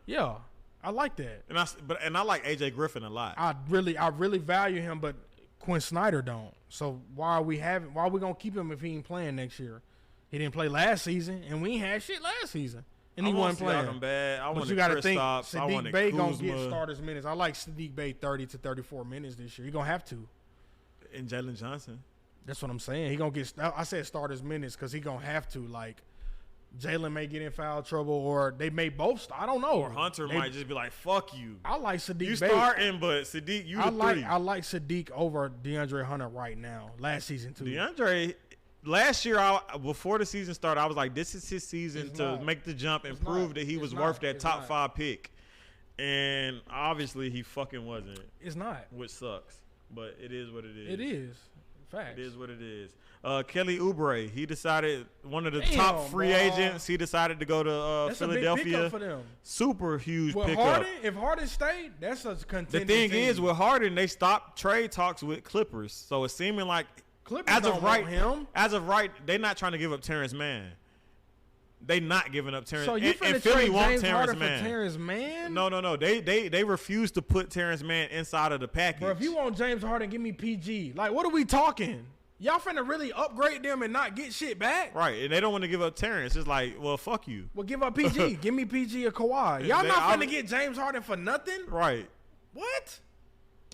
Yeah. I like that. And I like AJ Griffin a lot. I really value him, but Quinn Snyder don't. So why are we gonna keep him if he ain't playing next year? He didn't play last season, and we ain't had shit last season. And he wasn't playing. Bad. But you gotta think Sadiq Bey gonna get starters minutes. I like Sadiq Bey 30 to 34 minutes this year. He gonna have to. And Jalen Johnson. That's what I'm saying. He gonna get. I said starters minutes because he gonna have to. Like Jalen may get in foul trouble, or they may both. I don't know. Or Hunter might just be like, "Fuck you." I like Sadiq. You starting, but Sadiq, you the three. I like Sadiq over DeAndre Hunter right now. Last season too. DeAndre. Last year, before the season started, I was like, "This is his season to make the jump and prove that he was worth that top 5 pick." And obviously, he fucking wasn't. It's not, which sucks. But it is what it is. It is. Facts. It is what it is. Kelly Oubre, he decided one of the top free agents. He decided to go to that's Philadelphia. A big pickup for them. Super huge with pickup. Harden, if Harden stayed, that's a contending. The thing team. is, with Harden, they stopped trade talks with Clippers, so it's seeming like Clippers as of right, him. As of right, they're not trying to give up Terrence Mann. They not giving up Terrence. So you and Philly want James Terrence Harden Mann. For Terrence Mann? No. They refuse to put Terrence Mann inside of the package. Bro, if you want James Harden, give me PG. Like, what are we talking? Y'all finna really upgrade them and not get shit back? Right, and they don't want to give up Terrence. It's like, well, fuck you. Well, give up PG. Give me PG or Kawhi. Y'all not finna get James Harden for nothing? Right. What?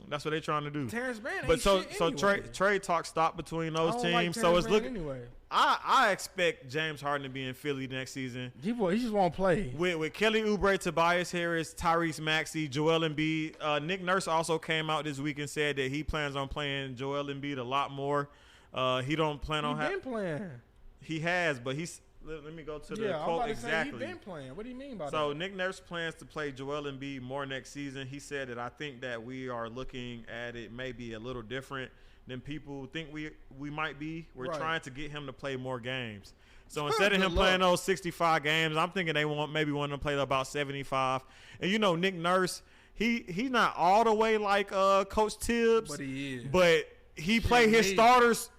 That's what they trying to do. Terrence Mann but ain't so trade talk stopped between those teams. Like so it's looking anyway. I expect James Harden to be in Philly next season. He just won't play. With Kelly Oubre, Tobias Harris, Tyrese Maxey, Joel Embiid. Nick Nurse also came out this week and said that he plans on playing Joel Embiid a lot more. He don't plan on having playing. He has, but he's. Let me go to the quote exactly. He's been playing. What do you mean by that? So Nick Nurse plans to play Joel Embiid more next season. He said that I think that we are looking at it maybe a little different than people think we might be. We're trying to get him to play more games. So instead of him playing those 65 games, I'm thinking they want him to play about 75. And you know, Nick Nurse, he's not all the way like Coach Tibbs, but he is. But he play his starters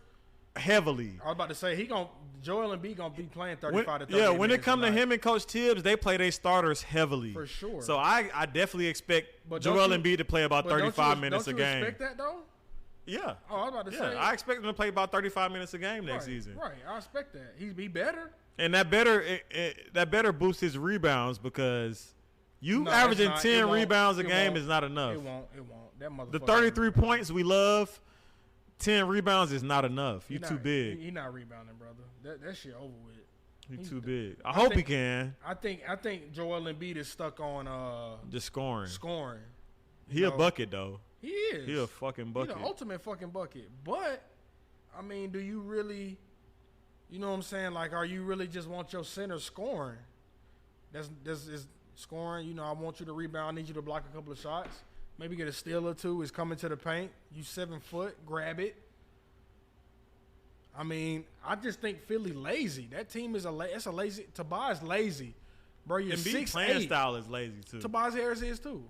heavily. I was about to say Joel Embiid gonna be playing 35 to 30. Yeah, when it comes to him and Coach Tibbs, they play their starters heavily. For sure. So I definitely expect Joel Embiid to play about 35 minutes a game. Don't you expect that though? Yeah. Oh, I was about to say. I expect him to play about 35 minutes a game next season. Right. I expect that. He'd be better. And that better boost his rebounds because averaging 10 rebounds a game is not enough. It won't. That motherfucker. The 33 points we love, 10 rebounds is not enough. You too big. He not rebounding, brother. That shit over with. He's too big. I hope he can. I think Joel Embiid is stuck on just scoring. He a bucket though. He is. He a fucking bucket. He the ultimate fucking bucket. But I mean, do you really? You know what I'm saying? Like, are you really just want your center scoring? That's is scoring. You know, I want you to rebound. I need you to block a couple of shots. Maybe get a steal or two. Is coming to the paint. You 7 foot. Grab it. I mean, I just think Philly lazy. That team is it's a lazy. Tobias lazy, bro. You're 6'8". Playing style is lazy too. Tobias Harris is too.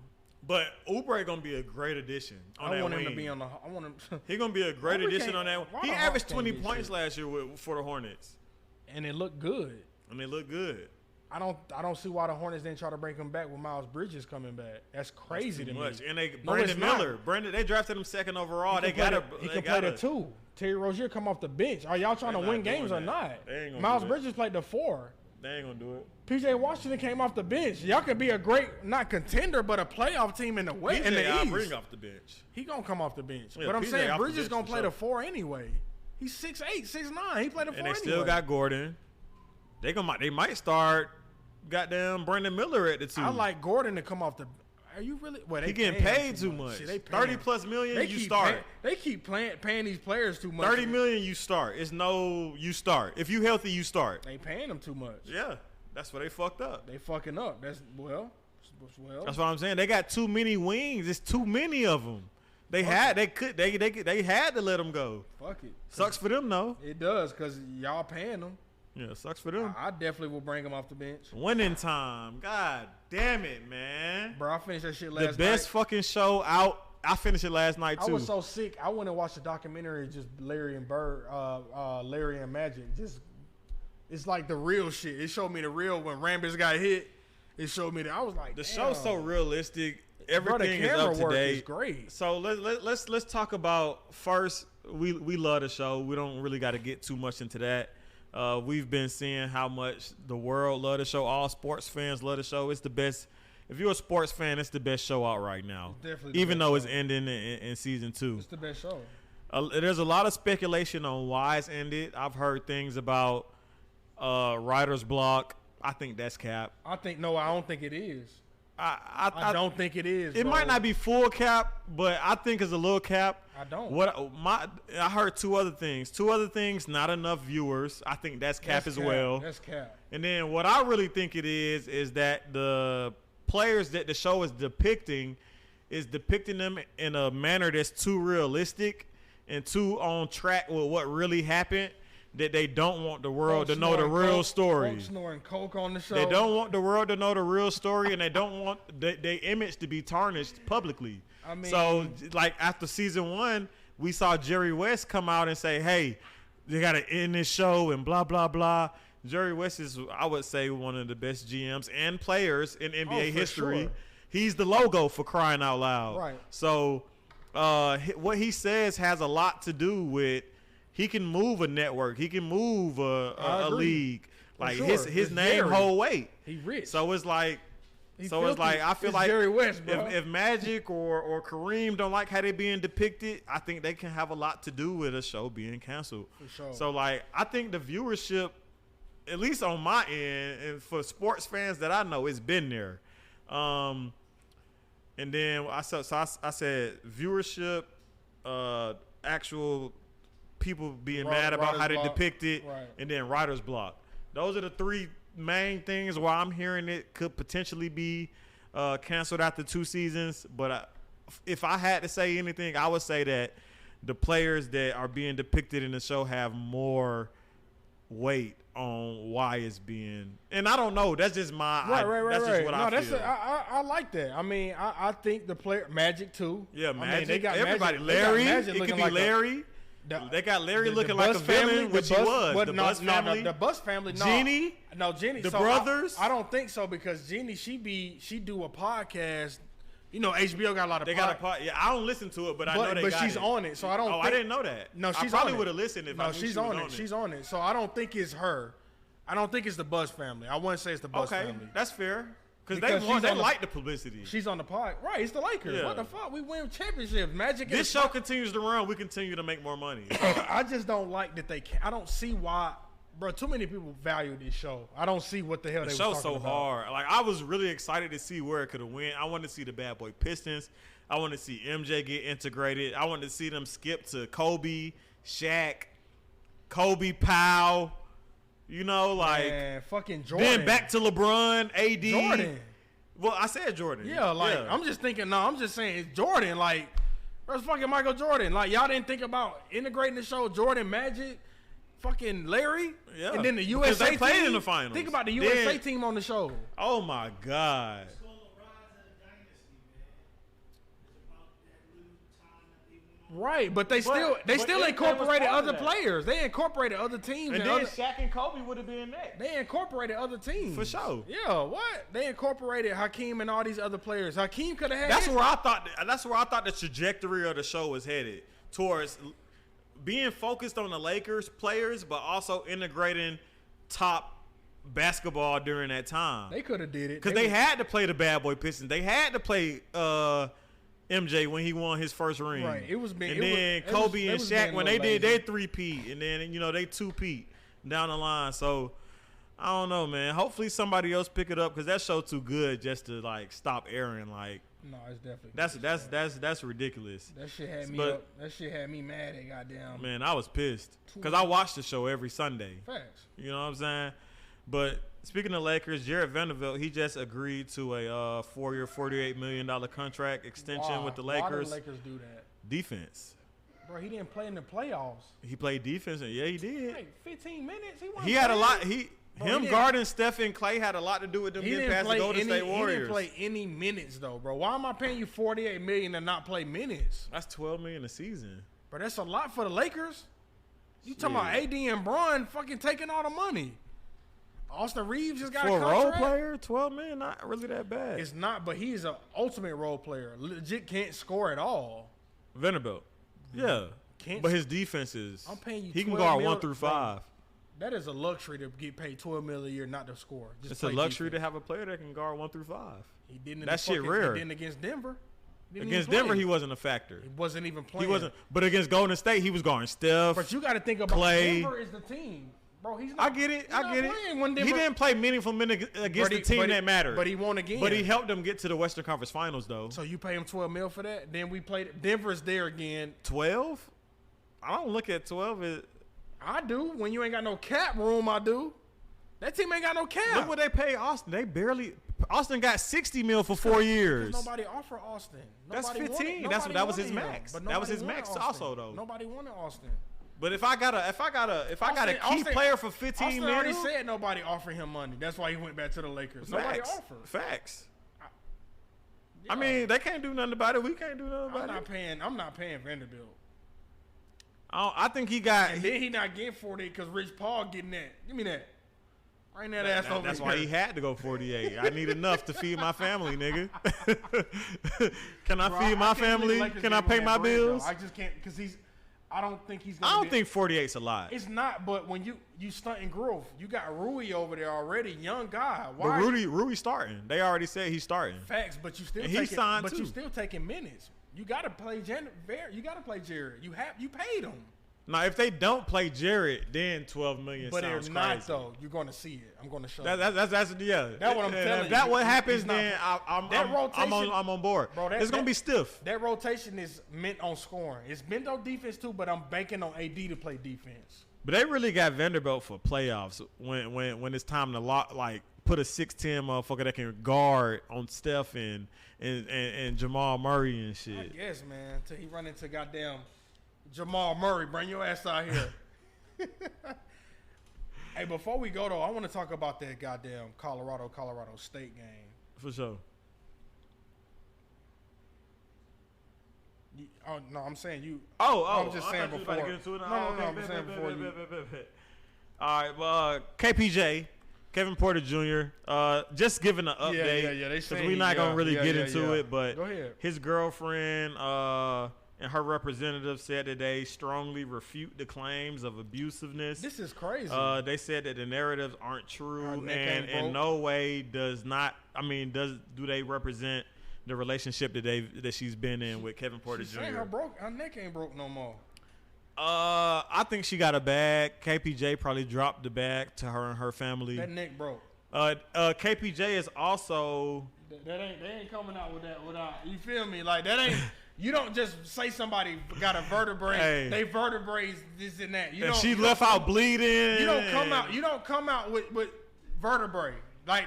But Oubre gonna be a great addition on I want that him wing. to be on the. I want him. He gonna be a great addition on that. He averaged 20 shit? points last year for the Hornets, and it looked good. I don't see why the Hornets didn't try to bring him back with Miles Bridges coming back. That's crazy to me. And Brandon Miller. They drafted him second overall. He can play the 2. Terry Rozier come off the bench. Are y'all trying to win games or not? Miles Bridges played the 4. They ain't gonna do it. PJ Washington came off the bench. Y'all could be a great, not contender, but a playoff team in the West. In the East. Bring off the bench. He gonna come off the bench. Yeah, but I'm saying Bridges gonna play the sure. 4 anyway. He's 6'8", 6'9". He played the 4 And they anyway. still got Gordon. They might start goddamn Brandon Miller at the 2. I like Gordon to come off the. Are you really? Well, he getting paid too much. See, 30+ million. You start. They keep paying these players too much. 30 million. You start. It's no. You start. If you healthy, you start. They paying them too much. Yeah, that's where they fucked up. They fucking up. That's That's what I'm saying. They got too many wings. It's too many of them. They had to let them go. Fuck it. Sucks for them though. It does because y'all paying them. Yeah, sucks for them. I definitely will bring him off the bench. Winning time. God damn it, man. Bro, I finished that shit last night. The best fucking show out. I finished it last night, too. I was so sick. I went and watched the documentary, just Larry and Magic. It's like the real shit. It showed me the real when Rambis got hit. It showed me that. I was like, the damn. show's so realistic. Everything Bro, is up to date. Is great. So let's talk about first. We love the show. We don't really got to get too much into that. We've been seeing how much the world love the show. All sports fans love the show. It's the best. If you're a sports fan, it's the best show out right now. Definitely. Even though it's ending in season 2. It's the best show. There's a lot of speculation on why it's ended. I've heard things about writer's block. I think that's cap. I don't think it is. I don't think it is. It might not be full cap, but I think it's a little cap. I don't. I heard 2 other things. 2 other things, not enough viewers. I think that's cap as well. That's cap. And then what I really think it is that the players that the show is depicting them in a manner that's too realistic and too on track with what really happened. That they don't want the world to know the real story. Folks snoring coke on the show. They don't want the world to know the real story, and they don't want their image to be tarnished publicly. I mean, so like after season 1, we saw Jerry West come out and say, "Hey, they got to end this show," and blah blah blah. Jerry West is, I would say, one of the best GMs and players in NBA history. Sure. He's the logo for crying out loud. Right. So what he says has a lot to do with. He can move a network. He can move a league. Like his name hold weight. He rich. So it's like I feel like Jerry West, bro. If Magic or Kareem don't like how they being depicted, I think they can have a lot to do with a show being canceled. For sure. So like I think the viewership, at least on my end, and for sports fans that I know, it's been there. And then I said viewership, actual people being mad about how they depict it, right. And then writer's block. Those are the 3 main things why I'm hearing it could potentially be canceled after 2 seasons. But if I had to say anything, I would say that the players that are being depicted in the show have more weight on why it's being. And I don't know. That's just my. That's just what I feel. I like that. I mean, I think the player Magic too. Yeah, Magic. I mean, they got everybody. Magic, Larry. Magic it could be like Larry. They got Larry looking like a villain, which he was. The Bus family. The Bus family. No. Jeannie. No, Jeannie. The brothers. I don't think so because Jeannie, she do a podcast. You know, HBO got a lot of. They got a podcast. Yeah, I don't listen to it, but I know they got it. But she's on it, so I don't. I didn't know that. No, she's I probably on it. would have listened if I knew she's on it. She's on it. So I don't think it's her. I don't think it's the Buzz family. I wouldn't say it's the Buzz family. Okay, that's fair. Because They like the publicity. She's on the pod. Right, it's the Lakers. Yeah. What the fuck? We win championships. Magic. This show continues to run. We continue to make more money. I just don't like that I don't see why. Bro, too many people value this show. I don't see what the hell they were talking about. The show's so hard. Like, I was really excited to see where it could have went. I wanted to see the Bad Boy Pistons. I wanted to see MJ get integrated. I wanted to see them skip to Kobe, Shaq, Kobe, Powell. You know, like. Man, fucking Jordan. Then back to LeBron, AD. Jordan. Well, I said Jordan. Yeah, like, I'm just thinking, I'm just saying it's Jordan. Like, where's fucking Michael Jordan? Like, y'all didn't think about integrating the show Jordan, Magic, fucking Larry? Yeah. And then the USA they played team. in the finals. Think about the USA team on the show. Oh, my God. Right, but they still incorporated other players. They incorporated other teams. And then Shaq and Kobe would have been next. They incorporated other teams. For sure. Yeah, what? They incorporated Hakeem and all these other players. Hakeem could have had That's where I thought the trajectory of the show was headed, towards being focused on the Lakers players, but also integrating top basketball during that time. They could have did it. Because they had to play the Bad Boy Pistons. They had to play MJ when he won his first ring. Right. It was being, and then Kobe and Shaq when they did their three-peat, and then they two-peat down the line. So I don't know, man. Hopefully somebody else pick it up because that show too good just to like stop airing. Like, no, it's definitely that's ridiculous. That shit had me up. That shit had me mad at goddamn. Man, I was pissed because I watched the show every Sunday. Facts. You know what I'm saying? But speaking of Lakers, Jared Vanderbilt, he just agreed to a 4-year, $48 million contract extension with the Lakers. Why did the Lakers do that? Defense. Bro, he didn't play in the playoffs. He played defense, and yeah, he did. Like 15 minutes. He had a lot. Him guarding Steph and Clay had a lot to do with them getting past the Golden State Warriors. He didn't play any minutes though, bro. Why am I paying you $48 million and not play minutes? That's $12 million a season. Bro, that's a lot for the Lakers. You talking about AD and Bron fucking taking all the money? Austin Reeves just got a contract. For a role player, $12 million, not really that bad. It's not, but he's an ultimate role player. Legit can't score at all. Vanderbilt, yeah, but his defense is. I'm paying you. He can guard 1 through 5. That is a luxury to get paid $12 million a year not to score. It's a luxury to have a player that can guard 1 through 5. He didn't. That shit rare. He didn't against Denver. Against Denver, he wasn't a factor. He wasn't even playing. He wasn't. But against Golden State, he was guarding Steph. But you got to think about Clay. Denver is the team. Bro, he's not. I get it. Denver, He didn't play meaningful minutes against the team that mattered. But he won again. But he helped them get to the Western Conference Finals, though. So you pay him $12 million for that? Then we played. Denver's there again. 12? I don't look at 12 I do. When you ain't got no cap room, I do. That team ain't got no cap. Look what they pay Austin. They barely. Austin got $60 million for 4 years. Nobody offered Austin. That's 15. That was his max. That was his max also, though. Nobody wanted Austin. But if I got a key player for 15 Austin million, already said nobody offered him money. That's why he went back to the Lakers. Nobody offered. Facts. I mean, they can't do nothing about it. We can't do nothing about it. I'm not paying Vanderbilt. I think he got. And then he not getting 40 because Rich Paul getting that. Give me that. Right now, that's over. That's why he had to go 48. I need enough to feed my family, nigga. Can I feed my family? Can I pay my bills? I just can't because he's. I don't think he's. I don't think 48's a lot. It's not, but when you stunting growth, you got Rui over there already, young guy. Why? But Rui starting. They already said he's starting. Facts, but you still. He's signed too. You still taking minutes. You got to play You got to play Jared. You paid him. Now, if they don't play Jared, then $12 million but sounds crazy. But they're not, though. You're going to see it. I'm going to show you. That's yeah. That's what I'm telling you. If that what happens, then I'm on board. Bro, it's going to be stiff. That rotation is meant on scoring. It's meant on defense, too, but I'm banking on AD to play defense. But they really got Vanderbilt for playoffs when it's time to put a 6'10" motherfucker that can guard on Steph and Jamal Murray and shit. I guess, man, until he run into goddamn Jamal Murray, bring your ass out here. Hey, before we go, though, I want to talk about that goddamn Colorado State game. For sure. Oh, no, I'm saying you. I'm just saying before. No, I'm saying before you. All right, well, KPJ, Kevin Porter Jr., just giving an update. Yeah. They saying we're not going to really get into it, but go ahead. His girlfriend and her representative said that they strongly refute the claims of abusiveness. This is crazy. They said that the narratives aren't true, and in no way do they represent the relationship that she's been in with Kevin Porter Jr. Her neck ain't broke no more. I think she got a bag. KPJ probably dropped the bag to her and her family. That neck broke. KPJ is also. They ain't coming out with that without. You feel me? Like that ain't. You don't just say somebody got a vertebrae. Hey. They vertebrae this and that. If she left out bleeding. You don't come out with vertebrae. Like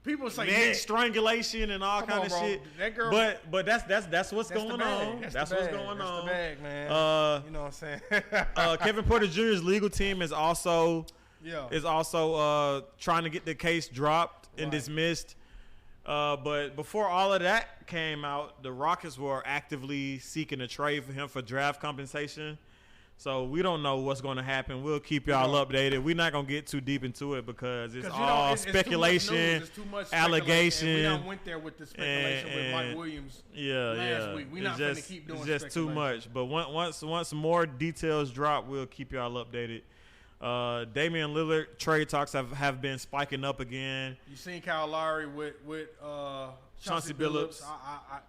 people say neck strangulation and all kind of shit. That girl. But that's what's going on. That's what's going on. That's the bag, man. You know what I'm saying? Kevin Porter Jr.'s legal team is also trying to get the case dropped and dismissed. But before all of that came out, the Rockets were actively seeking a trade for him for draft compensation. So we don't know what's going to happen. We'll keep y'all updated. We're not going to get too deep into it because it's all speculation, allegation. We done went there with the speculation with Mike Williams last week. We're not going to keep doing speculation. It's just too much. But once more details drop, we'll keep y'all updated. Damian Lillard trade talks have been spiking up again. You seen Kyle Lowry with Chauncey Billups.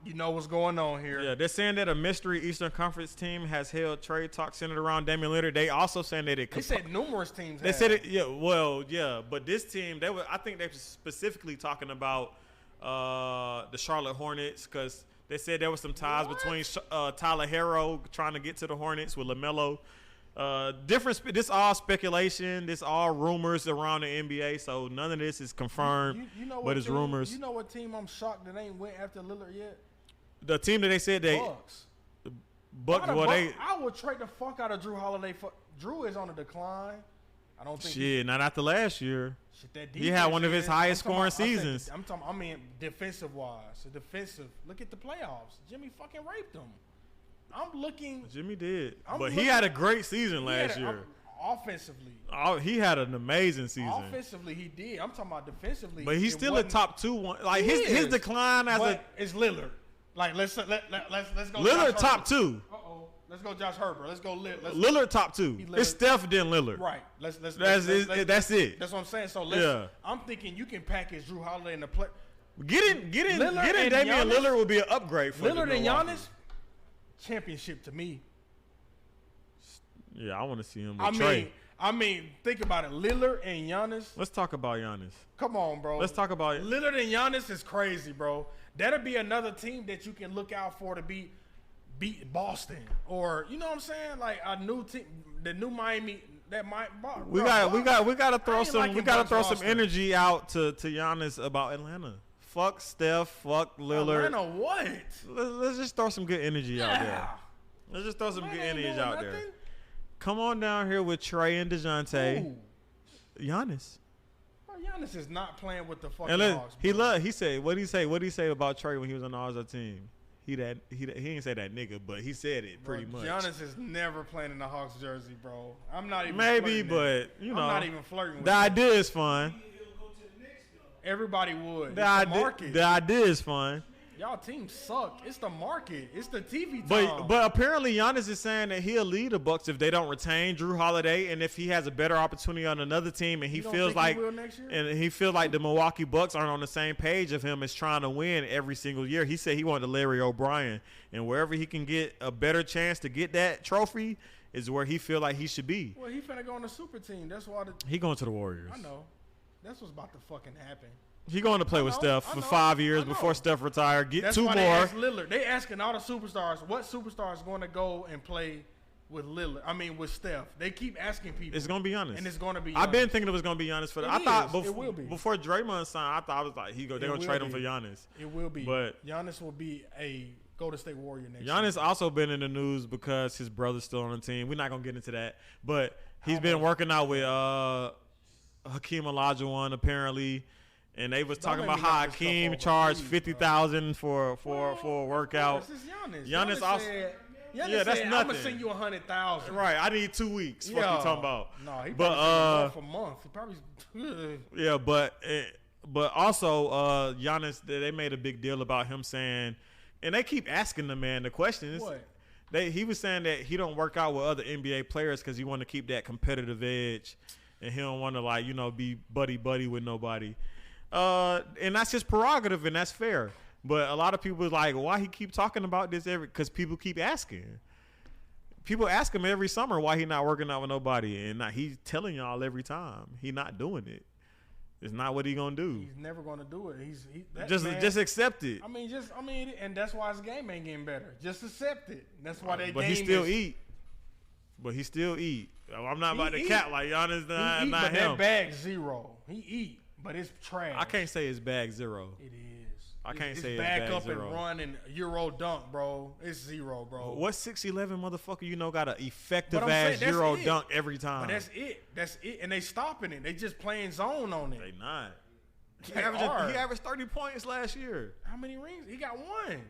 You know what's going on here. Yeah, they're saying that a mystery Eastern Conference team has held trade talks centered around Damian Lillard. They also saying that they said numerous teams. They said it. Yeah, well, yeah, but this team, I think they were specifically talking about the Charlotte Hornets because they said there was some ties between Tyler Herro trying to get to the Hornets with LaMelo. This all speculation. This all rumors around the NBA. So none of this is confirmed, but it's rumors. You know what team I'm shocked that ain't went after Lillard yet? The team that they said Bucks. Bucks. I would trade the fuck out of Drew Holiday. Drew is on the decline. I don't think. Shit, not after last year. That he had one of his highest scoring seasons. I mean, defensive wise. Defensive. Look at the playoffs. Jimmy fucking raped them. I'm looking. Jimmy did, he had a great season last year. Offensively, he had an amazing season. Offensively, he did. I'm talking about defensively, but he's still a top 2 one. Like his decline as it's Lillard. Like let's go. Lillard top 2. Let's go, Josh Herbert. Let's go. Lillard top 2. It's Steph then Lillard. Right. That's it. That's what I'm saying. So I'm thinking you can package Drew Holiday in the play. Getting Damian Lillard would be an upgrade for Lillard and Giannis. Championship to me. Yeah, I want to see him with Trey. I mean, think about it. Lillard and Giannis. Let's talk about Giannis. Come on, bro. Let's talk about it. Lillard and Giannis is crazy, bro. That'll be another team that you can look out for to beat Boston, or you know what I'm saying, like a new team, the new Miami. We got to throw some energy out to Giannis about Atlanta. Fuck Steph. Fuck Lillard. Atlanta what? Let's just throw some good energy out there. Let's just throw some good energy out there. Come on down here with Trey and DeJounte. Ooh. Giannis. Bro, Giannis is not playing with the fucking Hawks. He said, what did he say about Trey when he was on the All-Star team? He didn't say that nigga, but he said it pretty much. Giannis is never playing in the Hawks jersey, bro. I'm not even. Maybe, but I'm not even flirting with the idea is fun. Everybody would. The idea is fun. Y'all team suck. It's the market. It's the TV time. But apparently Giannis is saying that he'll lead the Bucks if they don't retain Drew Holiday, and if he has a better opportunity on another team, and he feels like the Milwaukee Bucks aren't on the same page of him as trying to win every single year. He said he wanted Larry O'Brien, and wherever he can get a better chance to get that trophy is where he feel like he should be. Well, he finna go on the super team. That's why he going to the Warriors. I know. That's what's about to fucking happen. He going to play with Steph for 5 years before Steph retire. Get 2 more. They asked Lillard. They asking all the superstars, what superstar is going to go and play with Lillard? I mean, with Steph. They keep asking people. It's going to be Giannis. And it's going to be Giannis. I've been thinking it was going to be Giannis for that. I thought it will be. Before Draymond signed, I thought I was like, they're going to trade him for Giannis. It will be. But Giannis will be a Golden State Warrior next year. Giannis also been in the news because his brother's still on the team. We're not going to get into that. But he's been working out with Hakeem Olajuwon apparently. And they was talking about how Hakeem charged $50,000 for a workout. Giannis also. Giannis that's said, nothing. I'm gonna send you $100,000. Right, I need 2 weeks. What you talking about? No, he probably for a month. He probably. Yeah, but also Giannis, they made a big deal about him saying, and they keep asking the man the question. What? He was saying that he don't work out with other NBA players because he want to keep that competitive edge, and he don't want to be buddy with nobody. And that's his prerogative, and that's fair. But a lot of people is like, why he keep talking about this because people keep asking. People ask him every summer why he not working out with nobody, and he's telling y'all every time he not doing it. It's not what he gonna do. He's never gonna do it. Just accept it. And that's why his game ain't getting better. Just accept it. That's why that. But game he still eat. But he still eat. I'm not about to cap like Giannis. Not but him. That bag 0. He eat, but it's trash. I can't say it's bag 0. It is. I can't say it's back bag up 0. and run and Euro dunk, bro. It's 0, bro. What 6'11" motherfucker got an effective ass Euro dunk every time? But that's it. And they stopping it. They just playing zone on it. They not. He He averaged 30 points last year. How many rings? He got 1.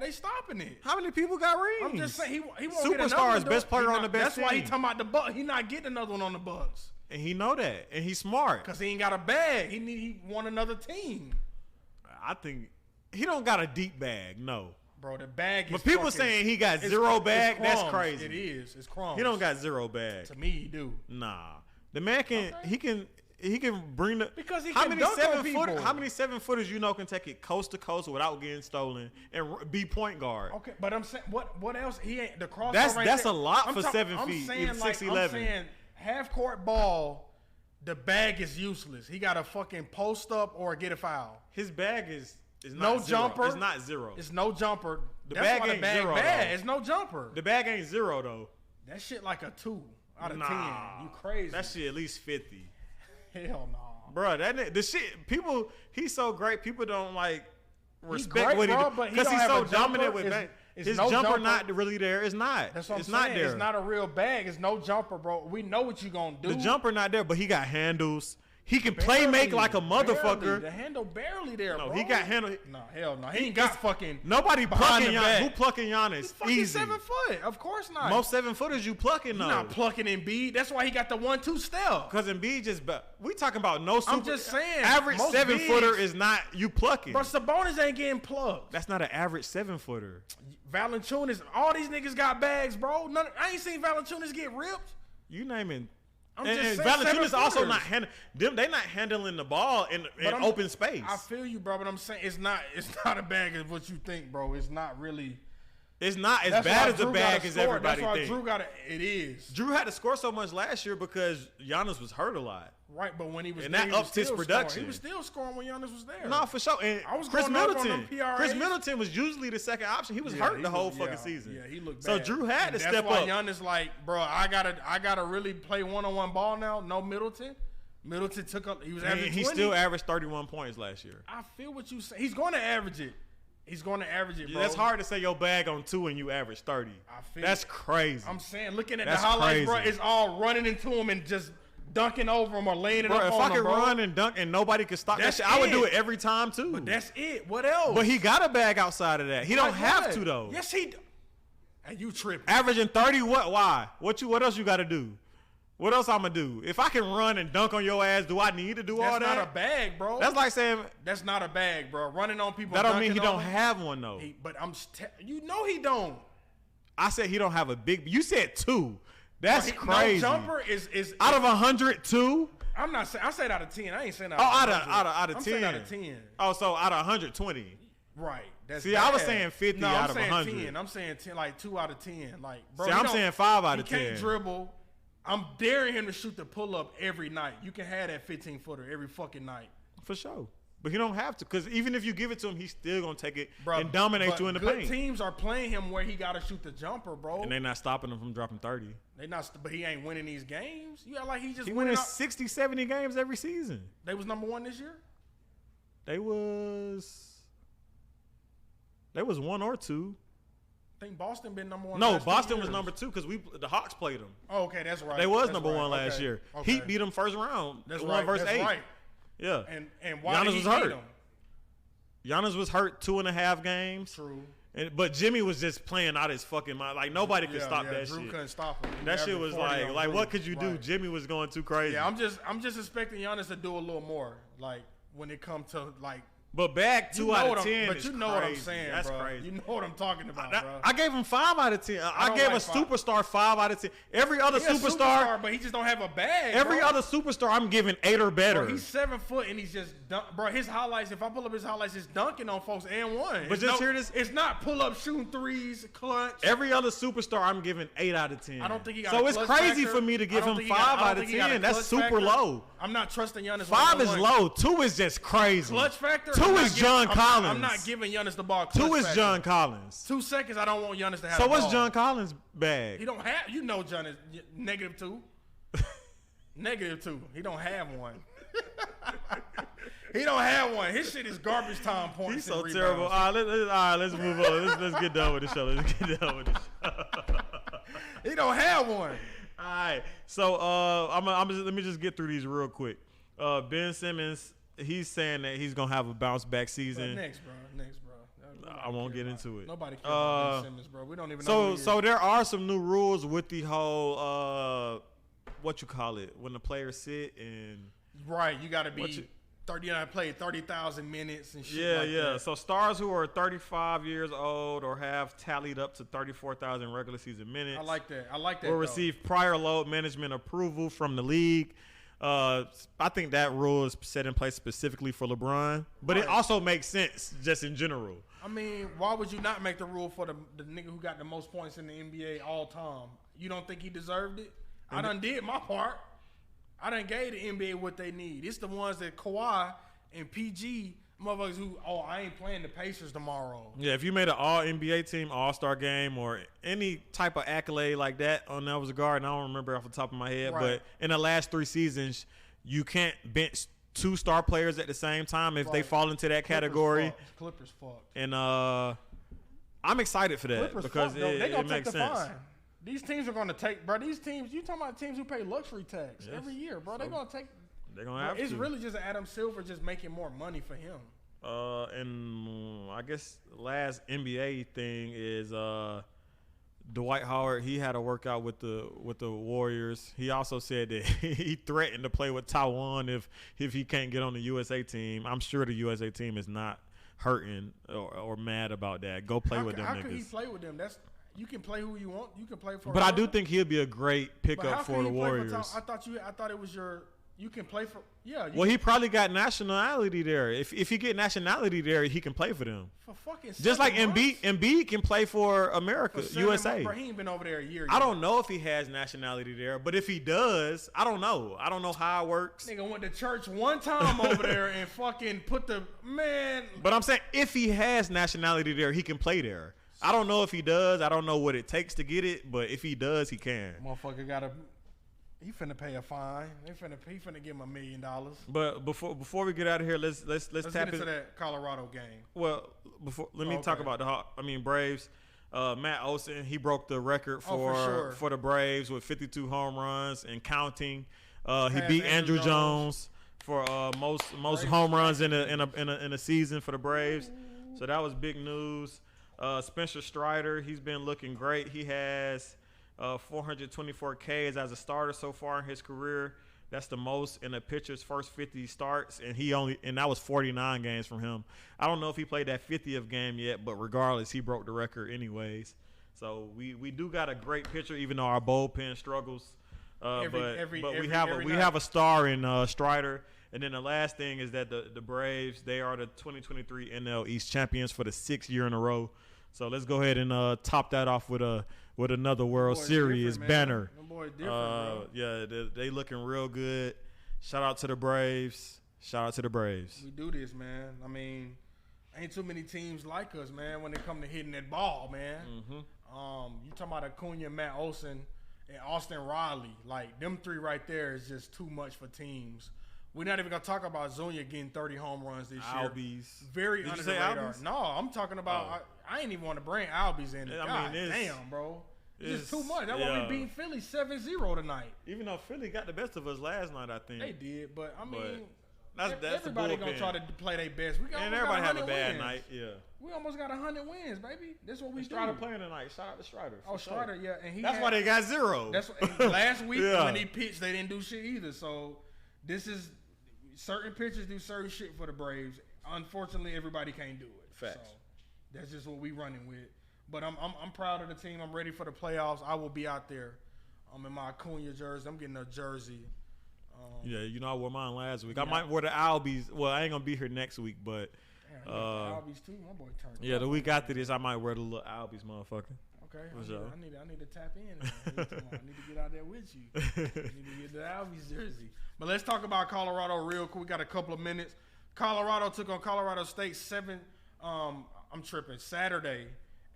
They stopping it. How many people got rings? I'm just saying he won't Superstar get another one. is best player on the best That's why he team. talking about the Bucks. He not getting another one on the Bucks. And he know that. And he's smart. Because he ain't got a bag. He want another team. I think he don't got a deep bag, no. Bro, the bag is But people saying he got 0 bag, that's crazy. It is. It's crumbs. He don't got 0 bag. To me, he do. Nah. The man he can bring the because he can dunk on people. How many 7-footers can take it coast to coast without getting stolen and be point guard? Okay, but I'm saying what else? He ain't the crossover. That's a lot for 7 feet. I'm saying 6'11". I'm saying half court ball. The bag is useless. He got to fucking post up or get a foul. His bag is not no 0. jumper. It's not 0. It's no jumper. The That's bag why ain't the bag 0. bad. Though. It's no jumper. The bag ain't 0 though. That shit like a 2 out of 10. You crazy? That shit at least 50. Hell no. Bro, the shit people. He's so great. People don't respect great, what he bro, do but he because don't he's have so a jumper. dominant with bang. His no jumper jumper. not really there. It's not. That's what it's I'm not saying. there. It's not a real bag. It's no jumper, bro. We know what you gonna do. The jumper not there, but he got handles. He can play make like a motherfucker. Barely. The handle barely there, no, bro. he got handle. No, hell no. He ain't got fucking. Nobody behind plucking the Giannis. back. Who plucking Giannis? He's fucking Easy. 7 foot. Of course not. Most 7-footers you plucking He's though. not plucking Embiid. That's why he got the 1-2 step. Because Embiid just. We talking about no super. I'm just saying. Average most 7-footer bigs, is not you plucking. Bro, Sabonis ain't getting plugged. That's not an average 7-footer. Valanciunas, all these niggas got bags, bro. I ain't seen Valanciunas get ripped. You naming. I'm And just saying Valanciunas also 7-footers. not handling them. They not handling the ball in open space. I feel you, bro, but I'm saying it's not a bag as what you think, bro. It's not really. It's not as That's bad why as the Drew bag gotta as score. everybody That's why thinks. Drew got it. It is. Drew had to score so much last year because Giannis was hurt a lot. Right, but when he was And there, that he was upped his still production. Scoring. He was still scoring when Giannis was there. No, for sure. And I was Chris going up on Middleton. them PRAs. Chris Middleton was usually the second option. He was hurt the whole fucking season. Yeah, he looked so bad. Drew had And to step that's up. why Giannis like, bro, I gotta really play one-on-one ball now. No Middleton. Middleton took up. He was averaging 20. He still averaged 31 points last year. I feel what you say. He's going to average it. He's going to average it, bro. That's hard to say your bag on 2 and you average 30. That's crazy. I'm saying, looking at That's the highlights, bro, crazy. it's all running into him and just dunking over him or laying it Bro, up if on I him, could bro. run and dunk and nobody could stop that That's shit, I would do it. it every time too. But that's it. What else? But he got a bag outside of that. He don't Like have what? to though. Yes, he do. And you tripping. Averaging 30, what? Why? What else you got to do? What else I'm gonna do? If I can run and dunk on your ass, do I need to do all that? That's not a bag, bro. That's like saying That's not a bag, bro. Running on people. that don't mean he dunking don't on them. have one though. But you know he don't. I said he don't have a big. You said 2. That's Bro, crazy. No jumper is Out of 100, 2. I'm not saying. I said out of 10. I ain't saying out. Oh, of out of 10. I'm saying out of 10. Oh, so out of 120. Right. That's See, I was bad. saying 50 no, out I'm of saying 100. 10. I'm saying 10, like 2 out of 10. Like, bro, See, he I'm don't- saying 5 out of he 10. can't dribble. I'm daring him to shoot the pull up every night. You can have that 15-footer every fucking night. For sure. But he don't have to, because even if you give it to him, he's still gonna take it Bro, and dominate but you in the good paint. teams are playing him where he got to shoot the jumper, bro. And they're not stopping him from dropping 30. They not, but he ain't winning these games. You act like he just He winning. winning 60, 70 games every season. They was number 1 this year. They was 1 or 2. I think Boston been number 1. No, last 2 Boston was years. number 2 because the Hawks played them. Oh, okay, that's right. They was That's number right. 1 last Okay. year. Okay. Heat beat them first round. That's They right. won versus That's 8. right. Yeah. And why Giannis did he was beat hurt. them? Giannis was hurt 2.5 games. True. But Jimmy was just playing out his fucking mind. Like nobody could stop that Drew shit. couldn't stop him. He That shit averaged was 40 on like Drew. what could you do? Right. Jimmy was going too crazy. Yeah, I'm just expecting Giannis to do a little more, like when it comes to like But back 2 out of 10. But you know what I'm saying, That's bro. crazy. You know what I'm talking about, bro. I gave him 5 out of 10. I gave a superstar 5 out of 10. Every other superstar, but he just don't have a bag. Every other superstar, I'm giving 8 or better. Bro, he's 7 foot and he's just bro. His highlights. If I pull up his highlights, it's dunking on folks and one. But just hear this. It's not pull up, shooting threes, clutch. Every other superstar, I'm giving 8 out of 10. I don't think he got. So it's crazy for me to give him 5 out of 10. That's super low. I'm not trusting Giannis. 5 is low. 2 is just crazy. Clutch factor. 2 is John Collins. I'm not giving Giannis the ball. 2 is John Collins. 2 seconds. I don't want Giannis to have. So the what's ball. John Collins' bag? He don't have. You know, John is -2. -2. He don't have one. He don't have one. His shit is garbage time points. He's so terrible. All right, let's move on. Let's get done with the show. He don't have one. All right. So let me just get through these real quick. Ben Simmons, he's saying that he's gonna have a bounce back season. Next, bro. I won't get into it. Nobody cares about Ben Simmons, bro. We don't even know. So there are some new rules with the whole what you call it when the players sit and right. You got to be 30. I played 30,000 minutes and shit. Yeah. That. So stars who are 35 years old or have tallied up to 34,000 regular season minutes. I like that. Will receive prior load management approval from the league. I think that rule is set in place specifically for LeBron, but it also makes sense just in general. I mean, why would you not make the rule for the nigga who got the most points in the NBA all time? You don't think he deserved it? I done did my part. I done gave the NBA what they need. It's the ones that Kawhi and PG motherfuckers who, I ain't playing the Pacers tomorrow. Yeah, if you made an all-NBA team, all-star game, or any type of accolade like that on that was a guard, and I don't remember off the top of my head, but in the last 3 seasons, you can't bench 2 star players at the same time if they fall into that category. Clippers fucked. And I'm excited for that because it makes sense. Fine. These teams are going to take, bro. These teams, you talking about teams who pay luxury tax every year, bro. They're going to take. They're going to have to. It's really just Adam Silver just making more money for him. And I guess the last NBA thing is Dwight Howard. He had a workout with the Warriors. He also said that he threatened to play with Taiwan if he can't get on the USA team. I'm sure the USA team is not hurting or mad about that. Go play with them niggas. How could he play with them? You can play who you want. You can play for. But I do think he'll be a great pickup for the Warriors. I thought it was your. You can play for. Yeah. Well, he probably got nationality there. If he get nationality there, he can play for them. For fucking. Just like Embiid can play for America, USA. He ain't been over there a year. I don't know if he has nationality there, but if he does, I don't know. I don't know how it works. Nigga went to church one time over there and fucking put the man. But I'm saying if he has nationality there, he can play there. I don't know if he does. I don't know what it takes to get it, but if he does, he can. Motherfucker gotta. He finna pay a fine. He finna give him $1 million. But before we get out of here, let's tap into that Colorado game. Well, let me talk about the Braves. Matt Olson, he broke the record for the Braves with 52 home runs and counting. He beat Andrew Jones for most home runs in a season for the Braves. So that was big news. Spencer Strider, he's been looking great. He has 424 Ks as a starter so far in his career. That's the most in a pitcher's first 50 starts, and that was 49 games from him. I don't know if he played that 50th game yet, but regardless, he broke the record anyways. So we do got a great pitcher, even though our bullpen struggles. But we have a star in Strider. And then the last thing is that the Braves, they are the 2023 NL East champions for the 6th year in a row. So let's go ahead and top that off with another World Series banner. Yeah, they looking real good. Shout out to the Braves. We do this, man. I mean, ain't too many teams like us, man, when it come to hitting that ball, man. Mm-hmm. You talking about Acuna, Matt Olson, and Austin Riley. Like, them 3 right there is just too much for teams. We're not even going to talk about Zuniga getting 30 home runs this year. Albies. Very under the radar. No, I'm talking about I ain't even want to bring Albies in it. Damn, bro. It's just too much. That's why we beat Philly 7-0 tonight. Even though Philly got the best of us last night, I think. They did, but I mean, that's everybody going to try to play their best. Everybody have a bad night, yeah. We almost got 100 wins, baby. That's what we do. Strider playing tonight. Shout out to Strider. Strider, yeah. And that's why they got 0. That's last week when he pitched, they didn't do shit either. So this is certain pitchers do certain shit for the Braves. unfortunately, everybody can't do it. Facts. So that's just what we running with. But I'm proud of the team. I'm ready for the playoffs. I will be out there. I'm in my Acuna jersey. I'm getting a jersey. Yeah, you know I wore mine last week. Yeah. I might wear the Albies. Well, I ain't gonna be here next week, but Albies too. My boy turned. Yeah, the week after this, I might wear the little Albies, motherfucker. Okay, I need to tap in. I need to get out there with you. I need to get the Albies jersey. But let's talk about Colorado real quick. We got a couple of minutes. Colorado took on Colorado State Saturday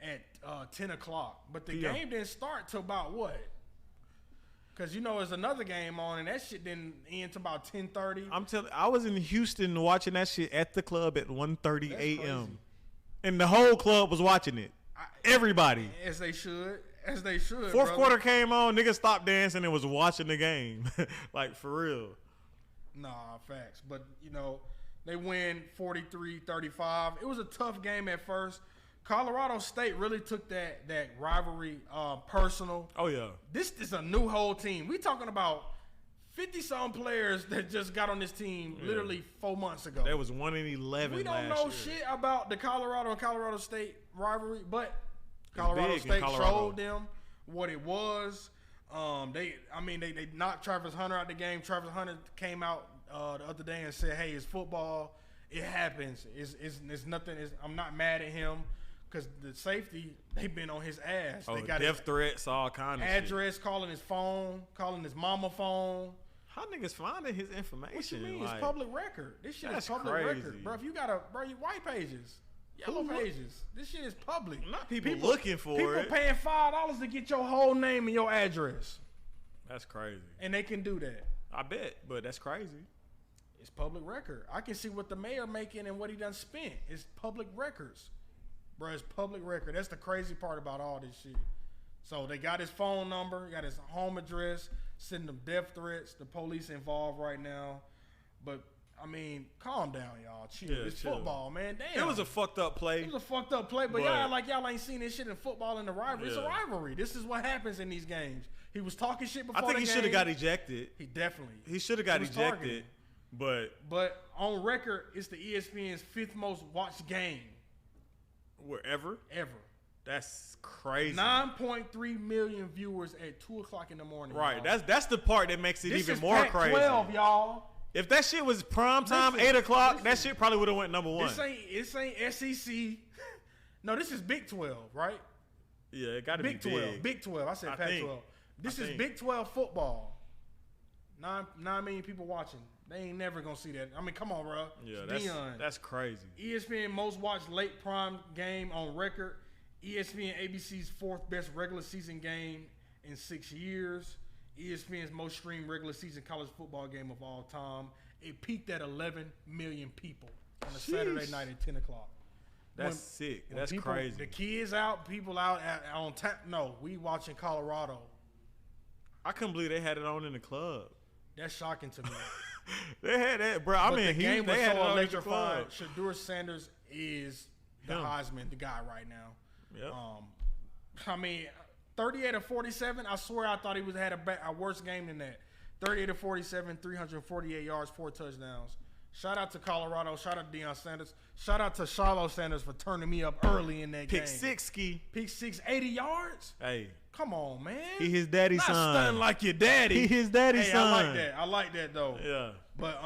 at 10 o'clock. But the game didn't start till about what? Because, there's another game on, and that shit didn't end till about 10:30. I was in Houston watching that shit at the club at 1:30 a.m. And the whole club was watching it. Everybody. As they should. Fourth quarter came on, niggas stopped dancing and was watching the game. Like, for real. Nah, facts. But, they win 43-35. It was a tough game at first. Colorado State really took that rivalry personal. Oh, yeah. This is a new whole team. We talking about 50-some players that just got on this team literally 4 months ago. That was 1-11 We don't know shit about the Colorado and Colorado State rivalry, but Colorado State showed them what it was. They knocked Travis Hunter out the game. Travis Hunter came out the other day and said, "Hey, it's football. It happens. It's nothing. I'm not mad at him." Because the safety, they've been on his ass. Oh, they got death threats, all kind of address, shit. calling his phone, calling his mama phone. How niggas finding his information? What you mean? Like, it's public record. This shit is public record. Bro, if you got your white pages, yellow pages. This shit is public. Not people looking for it. People paying $5 to get your whole name and your address. That's crazy. And they can do that. I bet, but that's crazy. It's public record. I can see what the mayor making and what he done spent. It's public records. Bro, it's public record. That's the crazy part about all this shit. So they got his phone number, got his home address, sending them death threats. The police involved right now. But, calm down, y'all. Chill. Yeah, it's chill. Football, man. Damn. It was a fucked up play. But y'all ain't seen this shit in football in the rivalry. Yeah. It's a rivalry. This is what happens in these games. He was talking shit before the game. I think he should have got ejected. He should have got ejected. But on record, it's the ESPN's 5th most watched game. Wherever? Ever. That's crazy. 9.3 million viewers at 2 o'clock in the morning. Right. Y'all. That's the part that makes it even more crazy. 12, y'all. If that shit was prime time, 8 o'clock, that shit probably would have went number 1. This ain't SEC. No, this is Big 12, right? Yeah, it got to be Big 12. Big 12. I said Pac-12. This is Big 12 football. 9 million people watching. They ain't never gonna see that. Come on, bro. Yeah, Bijan. That's crazy. ESPN most watched late prime game on record. ESPN ABC's 4th best regular season game in 6 years. ESPN's most streamed regular season college football game of all time. It peaked at 11 million people on a Saturday night at 10 o'clock. That's sick. That's crazy. The kids out, people out on tap. No, we watching Colorado. I couldn't believe they had it on in the club. That's shocking to me. They had that, bro. The game was so electrifying. Shedeur Sanders is the Heisman, the guy right now. Yep. 38 of 47. I swear I thought he had a worse game than that. 38 of 47, 348 yards, 4 touchdowns. Shout out to Colorado. Shout out to Deion Sanders. Shout out to Charlo Sanders for turning me up early in that game. Pick six, 80 yards? Hey. Come on, man. He his daddy's son. Not stunning like your daddy. He his daddy's son. I like that though. Yeah. But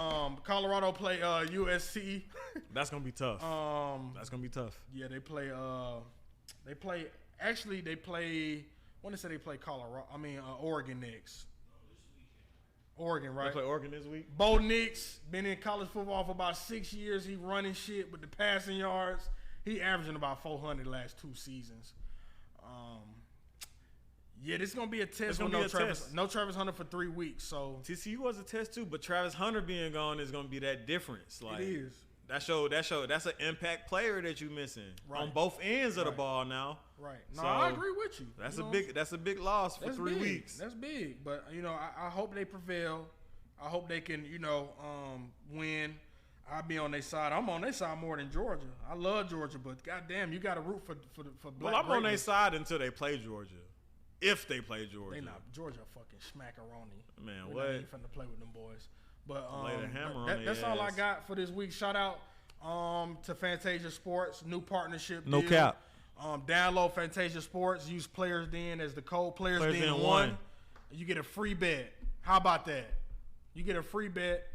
Colorado play USC. That's gonna be tough. That's gonna be tough. Yeah, they play. Actually, they play. I want to say they play Oregon next. Oregon, right? They play Oregon this week. Bo Nix been in college football for about 6 years. He running shit with the passing yards. He averaging about 400 last 2 seasons. Yeah, this is gonna be a test. No Travis Hunter for 3 weeks. So TCU was a test too, but Travis Hunter being gone is gonna be that difference. Like, it is. That's an impact player that you missing on both ends of the ball now. Right. No, I agree with you. That's a big loss for 3 weeks. That's big. But I hope they prevail. I hope they can win. I'll be on their side. I'm on their side more than Georgia. I love Georgia, but goddamn, you got to root for black. Well, I'm on their side until they play Georgia. If they play Georgia. They not. Georgia fucking smackaroni. Man, We're what? not even finna play with them boys. But lay the hammer on that's all I got for this week. Shout out To Fantasia Sports, new partnership No deal. cap. Download Fantasia Sports. Use Players Den as the code. Players Den 1. You get a free bet. How about that? You get a free bet.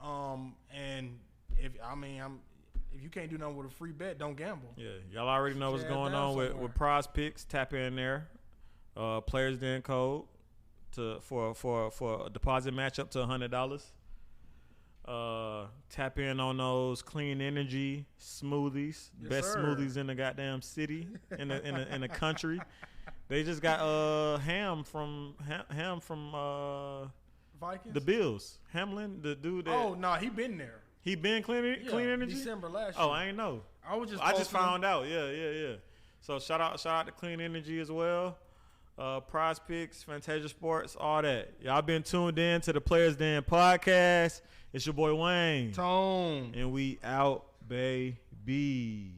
And if you can't do nothing with a free bet, don't gamble. Yeah, y'all already know what's going on with Prize Picks. Tap in there. Players Den code for a deposit match up to $100. Tap in on those clean energy smoothies, Yes, best sir. smoothies in the goddamn city, in the country. They just got ham from Vikings. the Bills. Hamlin, the dude that Oh no, he been there. he been clean energy. December last year. Oh, I ain't know. I just found out. Yeah. So shout out to Clean Energy as well. Prize Picks, Fantasia Sports, all that. Y'all been tuned in to the Players Den podcast. It's your boy Wayne. Tone. And we out, baby.